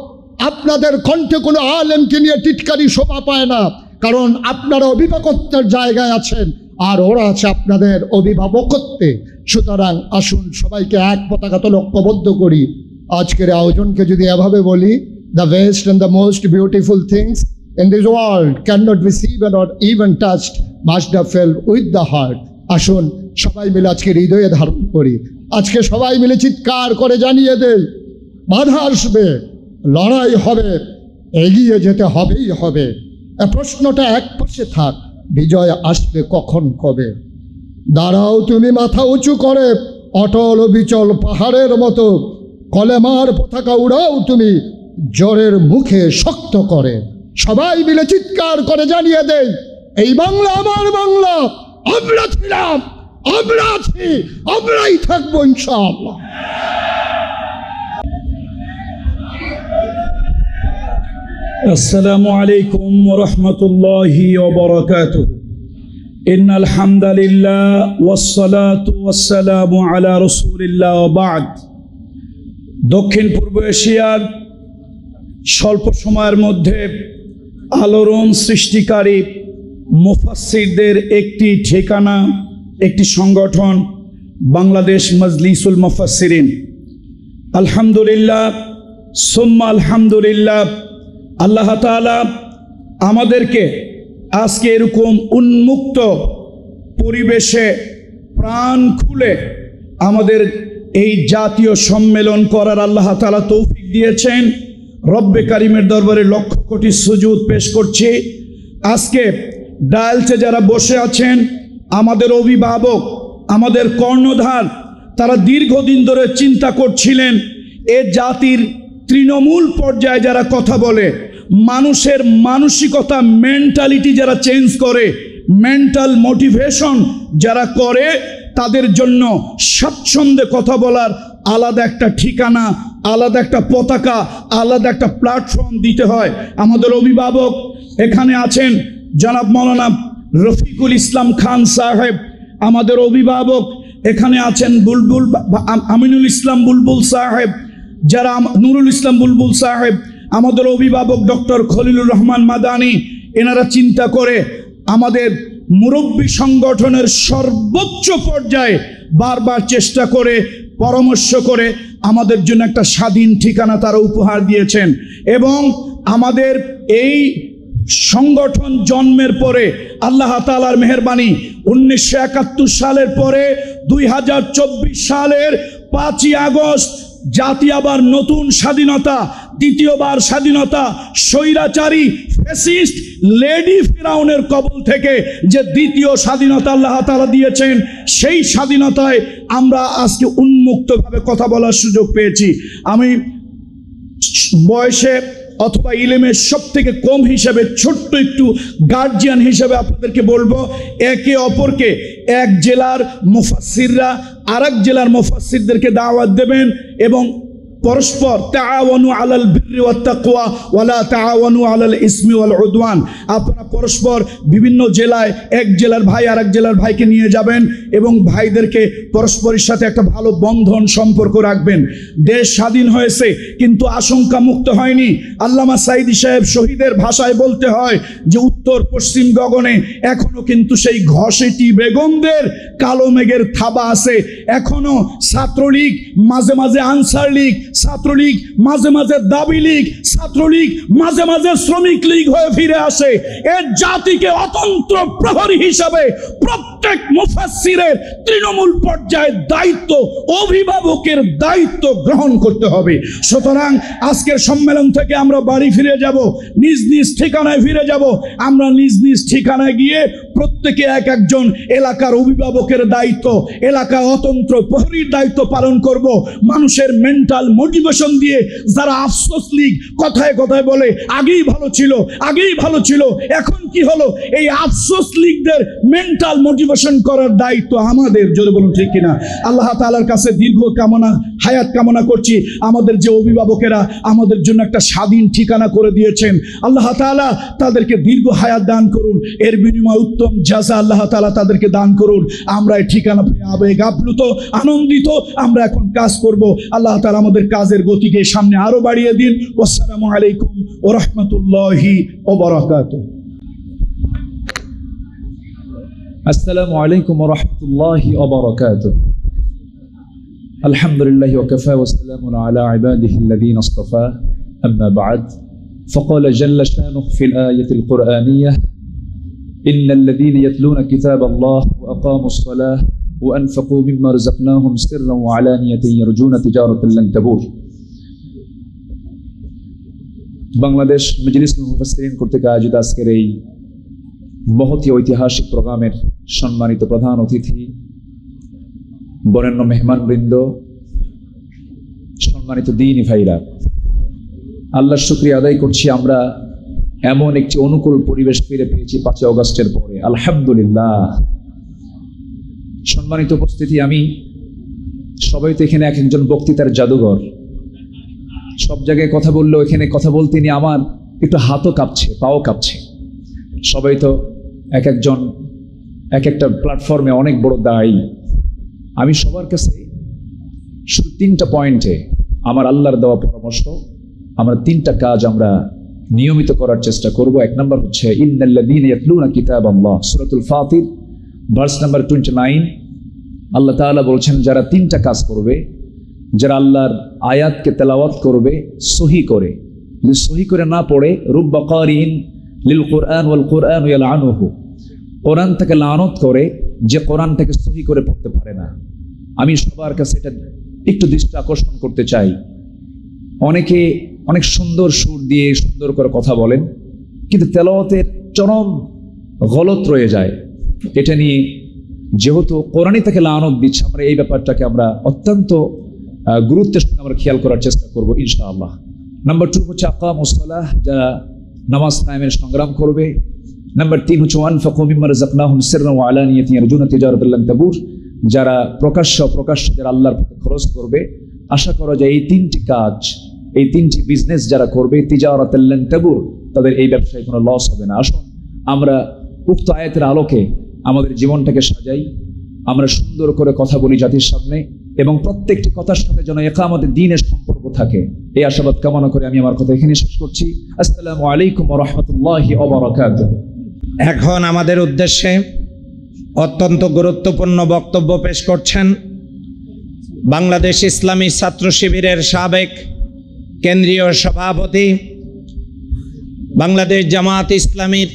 আপনাদের কণ্ঠে কোনো আলেমকে নিয়ে টিটকারি শোভা পায় না, কারণ আপনারা অভিভাবকত্বের জায়গায় আছেন আর ওরা আছে আপনাদের অভিভাবকত্বে। সুতরাং আসুন সবাইকে এক পতাকাতে লক্ষ্যবদ্ধ করি। আজকের আয়োজনকে যদি এভাবে বলি, the best and the most beautiful things in this world can not be seen or even touched must have felt with the heart. আসুন সবাই মিলে আজকে হৃদয়ে ধারণ করি। আজকে সবাই মিলে চিৎকার করে জানিয়ে দেই, বাধা আসবে, লড়াই হবে, এগিয়ে যেতে হবেই হবে। প্রশ্নটা এক পাশে থাক, বিজয় আসবে কখন কবে। দাঁড়াও তুমি মাথা উঁচু করে, অটল বিচল পাহাড়ের মতো, কলেমার পতাকা উড়াও তুমি জ্বরের মুখে শক্ত করে। সবাই মিলে চিৎকার করে জানিয়ে দেই, এই বাংলা আমার বাংলা, আমরা ছিলাম, আমরা আছি, আমরাই থাকবো ইনশাআল্লাহ। السلام عليكم ورحمة الله وبركاته إن الحمد لله والصلاة والسلام على رسول الله وبعد দক্ষিণ পূর্ব এশিয়ার স্বল্প সময়ের মধ্যে আলোড়ন সৃষ্টিকারী মুফাসসিরদের একটি ঠিকানা, একটি সংগঠন বাংলাদেশ মজলিসুল মুফাসসিরিন। আলহামদুলিল্লাহ সুম্মা আলহামদুলিল্লাহ, আল্লাহ তাআলা আমাদেরকে আজকে এরকম উন্মুক্ত পরিবেশে প্রাণ খুলে আমাদের এই জাতীয় সম্মেলন করার আল্লাহ তাআলা তৌফিক দিয়েছেন। রব্বে কারিমের দরবারে লক্ষ কোটি সুজুদ পেশ করছি। আজকে ডায়ালসে যারা বসে আছেন, আমাদের অভিভাবক, আমাদের কর্ণধার, তারা দীর্ঘদিন ধরে চিন্তা করছিলেন এ জাতির তৃণমূল পর্যায়ে যারা কথা বলে, মানুষের মানসিকতা মেন্টালিটি যারা চেঞ্জ করে, মেন্টাল মোটিভেশন যারা করে, তাদের জন্য স্বাচ্ছন্দ্যে কথা বলার আলাদা একটা ঠিকানা, আলাদা একটা পতাকা, আলাদা একটা প্ল্যাটফর্ম দিতে হয়। আমাদের অভিভাবক এখানে আছেন জনাব মৌলানা রফিকুল ইসলাম খান সাহেব, আমাদের অভিভাবক এখানে আছেন বুলবুল আমিনুল ইসলাম বুলবুল সাহেব, যারা নুরুল ইসলাম বুলবুল সাহেব, আমাদের অভিভাবক ডক্টর খলিলুর রহমান মাদানী। এনারা চিন্তা করে আমাদের মুরব্বী সংগঠনের সর্বোচ্চ পর্যায়ে বারবার চেষ্টা করে পরামর্শ করে আমাদের জন্য একটা স্বাধীন ঠিকানা তারা উপহার দিয়েছেন। এবং আমাদের এই সংগঠন জন্মের পরে আল্লাহ তাআলার মেহেরবানি 1971 সালের পরে 2024 সালের 5ই আগস্ট জাতি আবার নতুন স্বাধীনতা, দ্বিতীয়বার স্বাধীনতা, স্বৈরাচারী ফ্যাসিস্ট লেডি ফিরাউনের কবল থেকে যে দ্বিতীয় স্বাধীনতা আল্লাহ তাআলা দিয়েছেন, সেই স্বাধীনতায় আমরা আজকে উন্মুক্তভাবে কথা বলার সুযোগ পেয়েছি। আমি বয়সে অথবা ইলমের সব থেকে কম হিসেবে ছোট্ট একটু গার্জিয়ান হিসেবে আপনাদেরকে বলবো, একে অপরকে এক জেলার মুফাসসিররা আরেক জেলার মুফাসসিরদেরকে দাওয়াত দেবেন এবং পরস্পর তাআওয়ানু আলাল বিররি ওয়াত তাকওয়া ওয়ালা তাআওয়ানু আলাল ইসমি ওয়াল উদওয়ান। আপনারা পরস্পর বিভিন্ন জেলায় এক জেলার ভাই আরেক জেলার ভাইকে নিয়ে যাবেন এবং ভাইদেরকে পরস্পরের সাথে একটা ভালো বন্ধন সম্পর্ক রাখবেন। দেশ স্বাধীন হয়েছে কিন্তু আশঙ্কা মুক্ত হয়নি। আল্লামা সাঈদী সাহেব শহীদের ভাষায় বলতে হয় যে উত্তর পশ্চিম গগনে এখনো কিন্তু সেই ঘষেটি বেগমদের কালো মেঘের থাবা আছে। এখনো ছাত্রলীগ, মাঝে মাঝে আনসার লীগ, ছাত্রলীগ মাঝে মাঝে দাবি লীগ, ছাত্রলীগ মাঝে মাঝে শ্রমিক লীগ হয়ে ফিরে আসে। এর জাতিকে অতন্ত্র প্রহরী হিসাবে প্রত্যেক মুফাসসিরের তৃণমূল পর্যায়ে দায়িত্ব, অভিভাবকের দায়িত্ব গ্রহণ করতে হবে। সুতরাং আজকের সম্মেলন থেকে আমরা বাড়ি ফিরে যাব, নিজ নিজ ঠিকানায় ফিরে যাব। আমরা নিজ নিজ ঠিকানায় গিয়ে প্রত্যেকে এক একজন এলাকার অভিভাবকের দায়িত্ব, এলাকায় অতন্ত্র প্রহরীর দায়িত্ব পালন করব। মানুষের মেন্টাল মোটিভেশন দিয়ে যারা আফসোস লীগ কথায় কথায় বলে আগেই ভালো ছিল, আগেই ভালো ছিল, এখন কি হলো, এই আফসোস লীগদের মেন্টাল মোটিভেশন করার দায়িত্ব আমাদের। জোরে বলুন ঠিক কিনা? আল্লাহ তাআলার কাছে দীর্ঘ কামনা, হায়াত কামনা করছি। আমাদের যে অভিভাবকেরা আমাদের জন্য একটা স্বাধীন ঠিকানা করে দিয়েছেন, আল্লাহ তাআলা তাদেরকে দীর্ঘ হায়াত দান করুন। এর বিনিময়ে উত্তম জাযা আল্লাহ তাআলা তাদেরকে দান করুন। আমরা এই ঠিকানা পেয়ে আবেগ আপ্লুত, আনন্দিত। আমরা এখন কাজ করব। আল্লাহ তাআলা আমাদের কাজের গতিকে সামনে আরো বাড়িয়ে দিন। আসসালামু আলাইকুম ওয়া রাহমাতুল্লাহি ওয়া বারাকাতুহু। আসসালামু আলাইকুম ওয়া রাহমাতুল্লাহি ওয়া বারাকাতুহু। আলহামদুলিল্লাহি ওয়া কাফা ওয়া সালামুন আলা ইবাদিহি আল্লাযীনা ইসতাফা। আম্মা বা'দ। فقال جل شانه في الآية القرآنية: إن الذين يتلون كتاب الله وأقاموا الصلاة وأنفقوا مما رزقناهم سرا وعلانية يرجون تجارة لن تبور। বাংলাদেশ মজলিস মুফাসসিরিন কর্তৃক আয়োজিত আজকের এই মহতী ঐতিহাসিক প্রোগ্রামের সম্মানিত প্রধান অতিথি, বরেণ্য মেহমানবৃন্দ, সম্মানিত দ্বীনী ভাইরা, আল্লাহর শুকরিয়া আদায় করছি আমরা এমন একটি অনুকূল পরিবেশ ফিরে পেয়েছি 5 আগস্টের পরে, আলহামদুলিল্লাহ। সম্মানিত উপস্থিতি, আমি সবাই তো এখানে এক একজন বক্তৃতার জাদুঘর, সব জায়গায় কথা বললেও এখানে কথা বলতে নিয়ে আমার একটু হাতও কাঁপছে, পাও কাঁপছে। সবাই তো এক একজন এক একটা প্ল্যাটফর্মে অনেক বড় দায়ী। আমি সবার কাছে শুধু 3টা পয়েন্টে আমার আল্লাহর দেওয়া পরামর্শ, আমরা 3টা কাজ আমরা নিয়মিত করার চেষ্টা করব। 1 নম্বর হচ্ছে ইন্নাল্লাযীনা ইয়াতলুনা কিতাবাল্লাহ, সূরাতুল ফাতির ভার্স নাম্বার 29। আল্লাহ তাআলা বলছেন যারা 3টা কাজ করবে, যারা আল্লাহর আয়াতকে তেলাওয়াত করবে সহি করে, যদি সহি করে না পড়ে, রুব্বা কারিন লিল কুরআন ওয়াল কুরআন ইয়ালআনুহু, কোরআন থেকে লানত করে যে কোরআনটাকে সহি করে পড়তে পারে না। আমি সবার কাছে এটা একটু দৃষ্টি আকর্ষণ করতে চাই। অনেকে অনেক সুন্দর সুর দিয়ে সুন্দর করে কথা বলেন, কিন্তু তেলাওয়াতের চরম গলত রয়ে যায়। এটা নিয়ে যেহেতু কোরআনই থেকে লানত দিচ্ছে, আমরা এই ব্যাপারটাকে আমরা অত্যন্ত গুরুত্বের সঙ্গে আমরা খেয়াল করার চেষ্টা করব ইনশাআল্লাহ। নাম্বার 2 হচ্ছে আকামুস সালাহ, যারা নামাজ কায়েমের সংগ্রাম করবে। নাম্বার 3 হচ্ছে ওয়ানফাকু মিম্মা রাযাকনাহুম সিররান ওয়া আলানিয়াতান ইয়ারজুনা তিজারাতান লান তাবুর, যারা প্রকাশ্যদের আল্লাহর পথে খরচ করবে, আশা করা যায় এই তিনটি কাজ, এই তিনটি বিজনেস যারা করবে, তিজারাতাল লান তাবুর, তাদের এই ব্যবসায় কোনো লস হবে না। আসুন আমরা উক্ত আয়াতের আলোকে আমাদের জীবনটাকে সাজাই, আমরা সুন্দর করে কথা বলি জাতির সামনে, এবং প্রত্যেকটি কথার সাথে যেন ইকামতে দ্বীনের সম্পর্ক থাকে, এই আশাবাদ কামনা করে আমি আমার কথা এখানে শেষ করছি। আসসালামু আলাইকুম ওয়া রাহমাতুল্লাহি ওয়া বারাকাতুহু। এখন আমাদের উদ্দেশ্যে অত্যন্ত গুরুত্বপূর্ণ বক্তব্য পেশ করছেন বাংলাদেশ ইসলামী ছাত্র শিবিরের সাবেক কেন্দ্রীয় সভাপতি, বাংলাদেশ জামাত ইসলামীর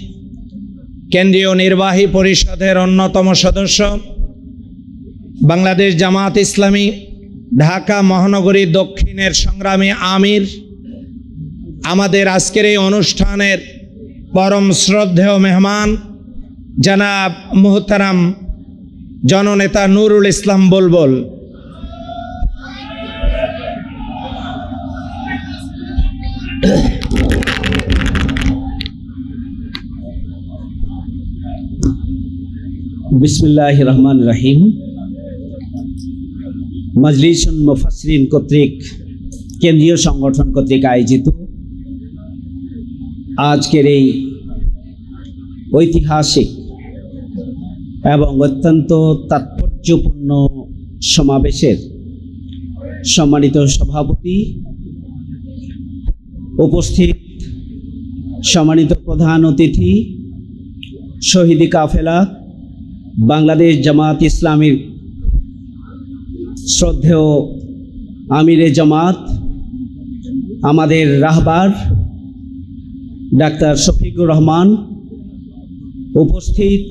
কেন্দ্রীয় নির্বাহী পরিষদের অন্যতম সদস্য, বাংলাদেশ জামাত ইসলামী ঢাকা মহানগরী দক্ষিণের সংগ্রামী আমির, আমাদের আজকের এই অনুষ্ঠানের পরম শ্রদ্ধেয় মেহমান জনাব মুহতারাম জননেতা নুরুল ইসলাম বুলবুল, বিসমিল্লাহির রহমানির রহিম। মাজলিসুল মুফাসসিরিন কর্তৃক কেন্দ্রীয় সংগঠন কর্তৃক আয়োজিত আজকের এই ঐতিহাসিক এবং অত্যন্ত তাৎপর্যপূর্ণ সমাবেশের সম্মানিত সভাপতি, উপস্থিত সম্মানিত প্রধান অতিথি, শহীদি কাফেলা, বাংলাদেশ জামাত ইসলামীর শ্রদ্ধেয় আমিরে জামাত, আমাদের রাহবার ডাক্তার শফিকুর রহমান, উপস্থিত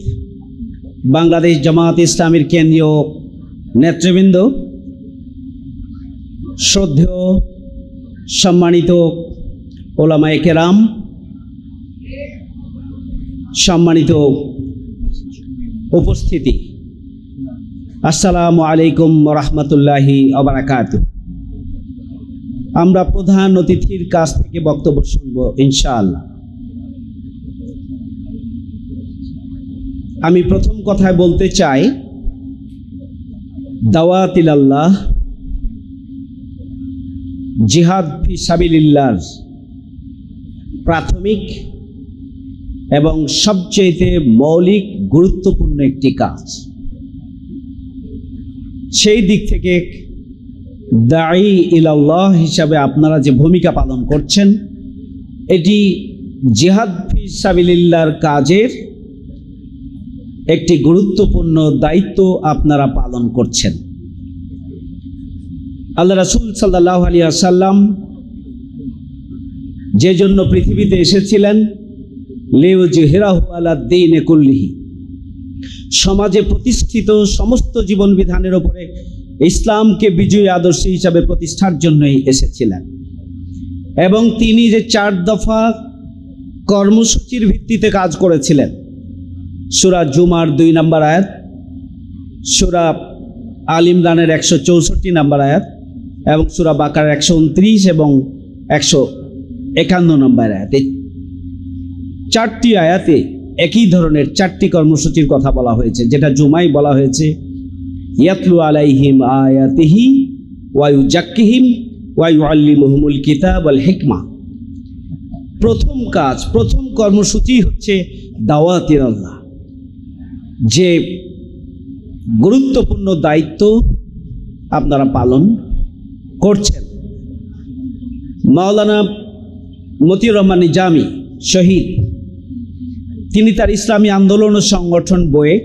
বাংলাদেশ জামাত ইসলামীর কেন্দ্রীয় নেতৃবৃন্দ, শ্রদ্ধেয় সম্মানিত ওলামায়ে কেরাম, সম্মানিত উপস্থিতি, আসসালামু আলাইকুম ওয়া রাহমাতুল্লাহি ওয়া বারাকাতুহু। আমরা প্রধান অতিথির কাছ থেকে বক্তব্য শুনব ইনশাআল্লাহ। আমি প্রথম কথায় বলতে চাই, দাওয়াত ইলাল্লাহ, জিহাদ ফি সাবিলিল্লাহর প্রাথমিক এবং সবচেয়ে মৌলিক গুরুত্বপূর্ণ একটি কাজ। সেই দিক থেকে দাঈ ইলাল্লাহ হিসাবে আপনারা যে ভূমিকা পালন করছেন, এটি জিহাদ ফি সাবিলিল্লাহর কাজের একটি গুরুত্বপূর্ণ দায়িত্ব আপনারা পালন করছেন। আল্লাহ রাসূল সাল্লাল্লাহু আলাইহি ওয়াসাল্লাম যে জন্য পৃথিবীতে এসেছিলেন, লিইউযহিরাহু আলা দ্বীনি কুল্লিহি, সমাজে প্রতিষ্ঠিত সমস্ত জীবন বিধানের উপরে ইসলামকে বিজয়ী আদর্শ হিসাবে প্রতিষ্ঠার জন্যই এসেছিলেন। এবং তিনি যে 4 দফা কর্মসূচির ভিত্তিতে কাজ করেছিলেন, সূরা জুমার 2 নম্বর আয়াত, সূরা আল ইমরানের 164 নম্বর আয়াত এবং সূরা বাকারার 129 এবং 151 নম্বর আয়াত, এই 4টি আয়াতে একই ধরনের 4টি কর্মসূচির কথা বলা হয়েছে, যেটা জুমাই বলা হয়েছে ইয়াতলু আলাইহিম আয়াতিহি ওয়া ইউজাক্কিহিম ওয়া ইউআল্লিমুহুমুল কিতাব ওয়াল হিকমা। প্রথম কাজ, প্রথম কর্মসূচি হচ্ছে দাওয়াত ইলাল্লাহ, যে গুরুত্বপূর্ণ দায়িত্ব আপনারা পালন করছেন। মাওলানা মতিউর রহমান নিজামী শহীদ, তিনি তার ইসলামী আন্দোলন ও সংগঠন বইয়ে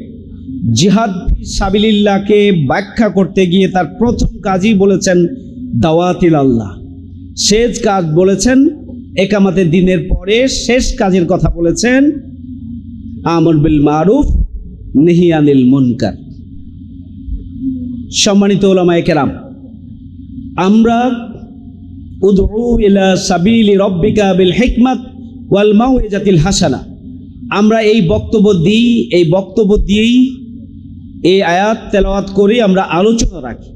জিহাদ ফি সাবিলিল্লাহকে ব্যাখ্যা করতে গিয়ে তার প্রথম কাজই বলেছেন দাওয়াত ইলাল্লাহ। শেষ কাজ বলেছেন একামতে দ্বীনের পরে শেষ কাজের কথা বলেছেন আমর বিল মারুফ নাহি আনিল মুনকার। সম্মানিত উলামায়ে কেরাম, আমরা উদউ ইলা সাবিলি রব্বিকা বিল হিকমাত ওয়াল মাউইজাতিল হাসানা, আমরা এই বক্তব্য দিয়েই এই আয়াত তেলাওয়াত করে আমরা আলোচনা রাখি।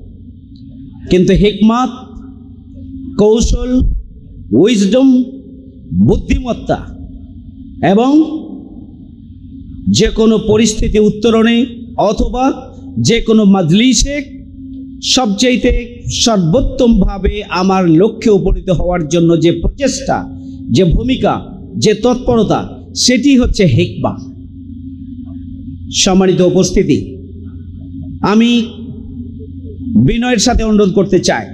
কিন্তু হিকমাত, কৌশল, উইজডম, বুদ্ধিমত্তা এবং যে কোনো পরিস্থিতি উত্তরণে অথবা যে কোনো মাজলিসে সবচাইতে সর্বোত্তমভাবে আমার লক্ষ্যে উপনীত হওয়ার জন্য যে প্রচেষ্টা, যে ভূমিকা, যে তৎপরতা, সেটি হচ্ছে হিকমা। সম্মানিত উপস্থিতি, আমি বিনয়ের সাথে অনুরোধ করতে চাই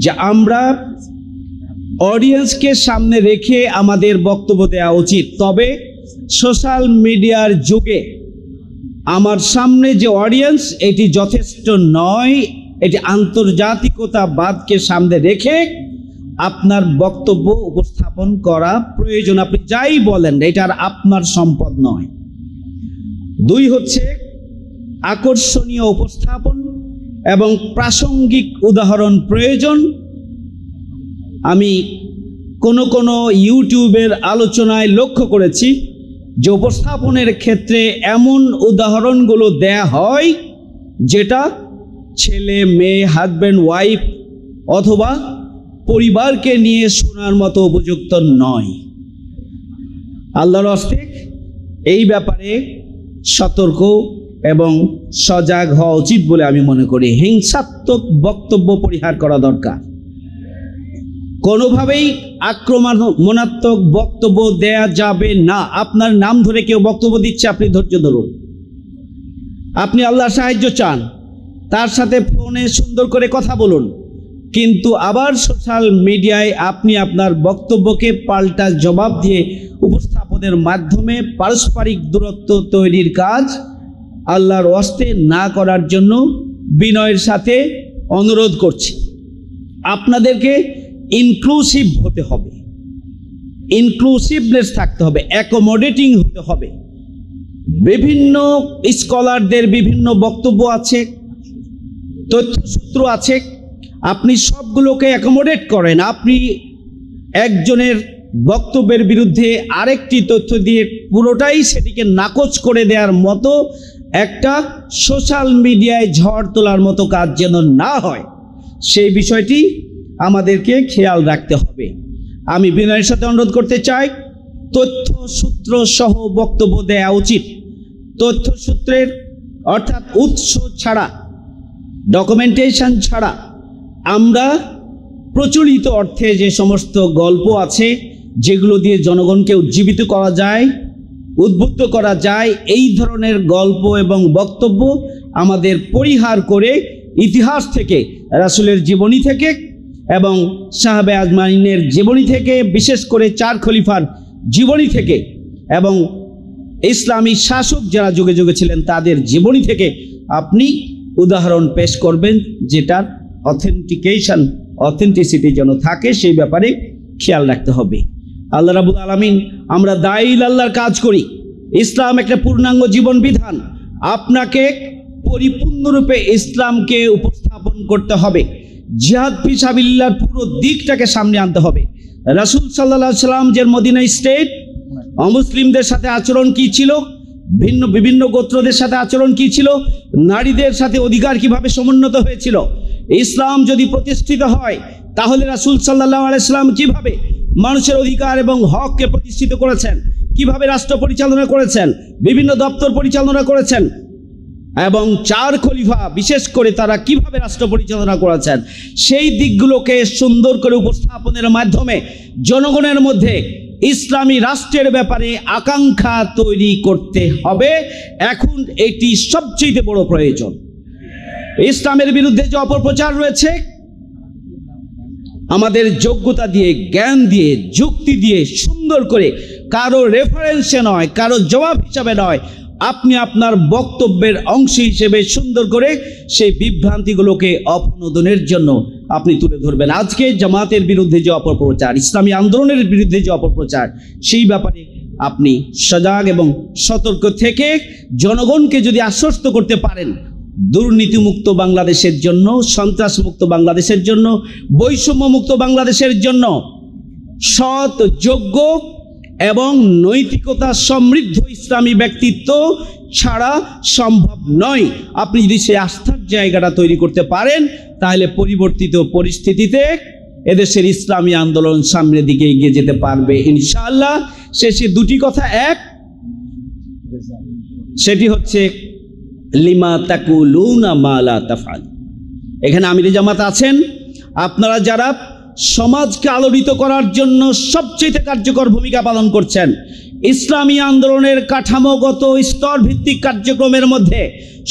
যে আমরা অডিয়েন্সকে সামনে রেখে আমাদের বক্তব্য দেওয়া উচিত। তবে সোশ্যাল মিডিয়ার যুগে আমার সামনে যে অডিয়েন্স, এটি যথেষ্ট নয়। এটি আন্তর্জাতিকতাবাদকে সামনে রেখে আপনার বক্তব্য উপস্থাপন করা প্রয়োজন। আপনি যাই বলেন, এটা আর আপনার সম্পদ নয়। দুই হচ্ছে আকর্ষণীয় উপস্থাপন এবং প্রাসঙ্গিক উদাহরণ প্রয়োজন। আমি কোনো ইউটিউবের আলোচনায় লক্ষ্য করেছি যে উপস্থাপনের ক্ষেত্রে এমন উদাহরণগুলো দেয়া হয় যেটা ছেলে মেয়ে, হাজব্যান্ড ওয়াইফ অথবা পরিবারকে নিয়ে শোনার মতো উপযুক্ত নয়। আল্লাহর হস্তে এই ব্যাপারে সতর্ক এবং সজাগ হওয়া উচিত বলে আমি মনে করি। হিংসাত্মক বক্তব্য পরিহার করা দরকার। কোনোভাবেই আক্রমণাত্মক বক্তব্য দেয়া যাবে না। আপনার নাম ধরে কেউ বক্তব্য দিচ্ছে, আপনি ধৈর্য ধরুন। আপনি আল্লাহর সাহায্য চান, তার সাথে ফোনে সুন্দর করে কথা বলুন। কিন্তু আবার সোশ্যাল মিডিয়ায় আপনি আপনার বক্তব্যকে পাল্টা জবাব দিয়ে উপস্থাপনের মাধ্যমে পারস্পরিক দূরত্ব তৈরির কাজ আল্লাহর ওয়াস্তে না করার জন্য বিনয়ের সাথে অনুরোধ করছি। আপনাদেরকে ইনক্লুসিভ হতে হবে, ইনক্লুসিভনেস থাকতে হবে, অ্যাকোমোডেটিং হতে হবে। বিভিন্ন স্কলারদের বিভিন্ন বক্তব্য আছে, তথ্যসূত্র আছে, আপনি সবগুলোকে অ্যাকোমোডেট করেন। আপনি একজনের বক্তব্যের বিরুদ্ধে আরেকটি তথ্য দিয়ে পুরোটাই সেটিকে নাকচ করে দেওয়ার মতো একটা সোশ্যাল মিডিয়ায় ঝড় তোলার মতো কাজ যেন না হয়, সেই বিষয়টি আমাদেরকে খেয়াল রাখতে হবে। আমি বিনয়ের সাথে অনুরোধ করতে চাই, তথ্যসূত্র সহ বক্তব্য দেওয়া উচিত। তথ্যসূত্রের অর্থাৎ উৎস ছাড়া, ডকুমেন্টেশন ছাড়া আমরা প্রচলিত অর্থে যে সমস্ত গল্প আছে, যেগুলো দিয়ে জনগণকে উজ্জীবিত করা যায়, উদ্বুদ্ধ করা যায়, এই ধরনের গল্প এবং বক্তব্য আমাদের পরিহার করে ইতিহাস থেকে, রাসূলের জীবনী থেকে এবং সাহাবে আজমাইনের জীবনী থেকে, বিশেষ করে 4 খলিফার জীবনী থেকে এবং ইসলামী শাসক যারা যুগে যুগে ছিলেন তাদের জীবনী থেকে আপনি উদাহরণ পেশ করবেন, যেটার অথেন্টিসিটি যেন থাকে, সেই ব্যাপারে খেয়াল রাখতে হবে। আল্লাহ রাব্বুল আলামিন, আমরা দায়ীল আল্লাহর কাজ করি। ইসলাম একটা পূর্ণাঙ্গ জীবন বিধান। আপনাকে পরিপূর্ণরূপে ইসলামকে উপস্থাপন করতে হবে। জিহাদ ফি সাবিলিল্লাহর পুরো দিকটাকে সামনে আনতে হবে। রাসূল সাল্লাল্লাহু আলাইহি সাল্লাম যে মদিনা স্টেট, অমুসলিমদের সাথে আচরণ কি ছিল, বিভিন্ন গোত্রদের সাথে আচরণ কি ছিল, নারীদের সাথে অধিকার কিভাবে সমুন্নত হয়েছিল। ইসলাম যদি প্রতিষ্ঠিত হয় তাহলে রাসূল সাল্লাল্লাহু আলাইহি সাল্লাম কিভাবে মানুষের অধিকার এবং হককে প্রতিষ্ঠিত করেছেন, কিভাবে রাষ্ট্র পরিচালনা করেছেন, বিভিন্ন দপ্তর পরিচালনা করেছেন এবং 4 খলিফা বিশেষ করে তারা কিভাবে রাষ্ট্র পরিচালনা করেছেন, সেই দিকগুলোকে সুন্দর করে উপস্থাপনের মাধ্যমে জনগণের মধ্যে ইসলামী রাষ্ট্রের ব্যাপারে আকাঙ্ক্ষা তৈরি করতে হবে। এখন এটি সবচেয়ে বড় প্রয়োজন। ইসলামের বিরুদ্ধে যে অপপ্রচার রয়েছে, আমাদের যোগ্যতা দিয়ে, জ্ঞান দিয়ে, যুক্তি দিয়ে সুন্দর করে, কারো রেফারেন্সে নয়, কারো জবাব হিসাবে নয়, আপনি আপনার বক্তব্যের অংশ হিসেবে সুন্দর করে সেই বিভ্রান্তিগুলোকে অপনোদনের জন্য আপনি তুলে ধরবেন। আজকে জামাতের বিরুদ্ধে যে অপপ্রচার, ইসলামী আন্দোলনের বিরুদ্ধে যে অপপ্রচার, সেই ব্যাপারে আপনি সজাগ এবং সতর্ক থেকে জনগণকে যদি আশ্বস্ত করতে পারেন, দুর্নীতিমুক্ত বাংলাদেশের জন্য, সন্ত্রাসমুক্ত বাংলাদেশের জন্য, বৈষম্যমুক্ত বাংলাদেশের জন্য সৎ, যোগ্য এবং নৈতিকতা সমৃদ্ধ ইসলামী ব্যক্তিত্ব ছাড়া সম্ভব নয়। আপনি যদি সেই আস্থার জায়গাটা তৈরি করতে পারেন, তাহলে পরিবর্তিত পরিস্থিতিতে এদেশের ইসলামী আন্দোলন সামনের দিকে এগিয়ে যেতে পারবে লিমা তাকুলুনা মা লা তাফআল। এখানে আমিরে জামাত আছেন, আপনারা যারা সমাজকে আলোড়িত করার জন্য সবচেয়ে কার্যকর ভূমিকা পালন করছেন, ইসলামী আন্দোলনের কাঠামোগত স্তর ভিত্তিক কার্যক্রমের মধ্যে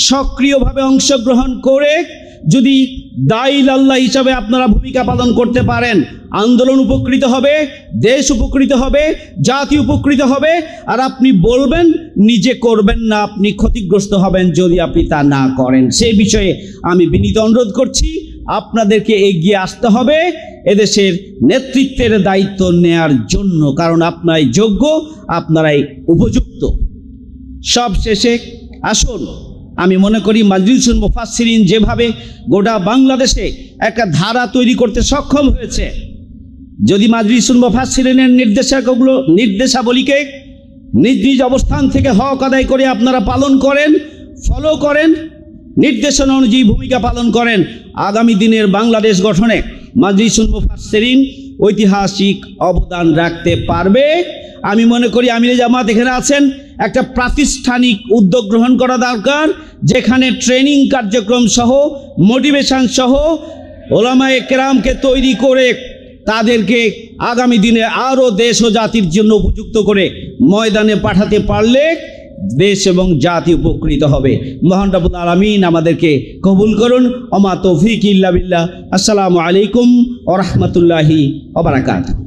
সক্রিয়ভাবে অংশগ্রহণ করে যদি দাঈল আল্লাহ হিসাবে আপনারা ভূমিকা পালন করতে পারেন, আন্দোলন উপকৃত হবে, দেশ উপকৃত হবে, জাতি উপকৃত হবে। আর আপনি বলবেন নিজে করবেন না, আপনি ক্ষতিগ্রস্ত হবেন যদি আপনি তা না করেন। সেই বিষয়ে আমি বিনীত অনুরোধ করছি, আপনাদেরকে এগিয়ে আসতে হবে এদেশের নেতৃত্বের দায়িত্ব নেয়ার জন্য, কারণ আপনারাই যোগ্য, আপনারাই উপযুক্ত। সব শেষে আসুন, আমি মনে করি মাজলিসুল মুফাসসিরিন যেভাবে গোটা বাংলাদেশে একটা ধারা তৈরি করতে সক্ষম হয়েছে, যদি মাজলিসুল মুফাসসিরিনের নির্দেশাবলীকে নিজ নিজ অবস্থান থেকে হক আদায় করে আপনারা পালন করেন, ফলো করেন, নির্দেশনা অনুযায়ী ভূমিকা পালন করেন, আগামী দিনের বাংলাদেশ গঠনে মাজলিসুল মুফাসসিরিন ঐতিহাসিক অবদান রাখতে পারবে। আমি মনে করি আমিরে জামাত এখানে আছেন, একটা প্রাতিষ্ঠানিক উদ্যোগ গ্রহণ করা দরকার, যেখানে ট্রেনিং কার্যক্রম সহ, মোটিভেশন সহ ওলামায়ে কেরামকে তৈরি করে তাদেরকে আগামী দিনে আরও দেশ ও জাতির জন্য উপযুক্ত করে ময়দানে পাঠাতে পারলে দেশ এবং জাতি উপকৃত হবে। মহান রব্বুল আলামিন আমাদেরকে কবুল করুন। ওমা তৌফিক ইল্লা বিল্লাহ। আসসালামু আলাইকুম ওয়া রাহমাতুল্লাহি ওয়া বারাকাতুহু।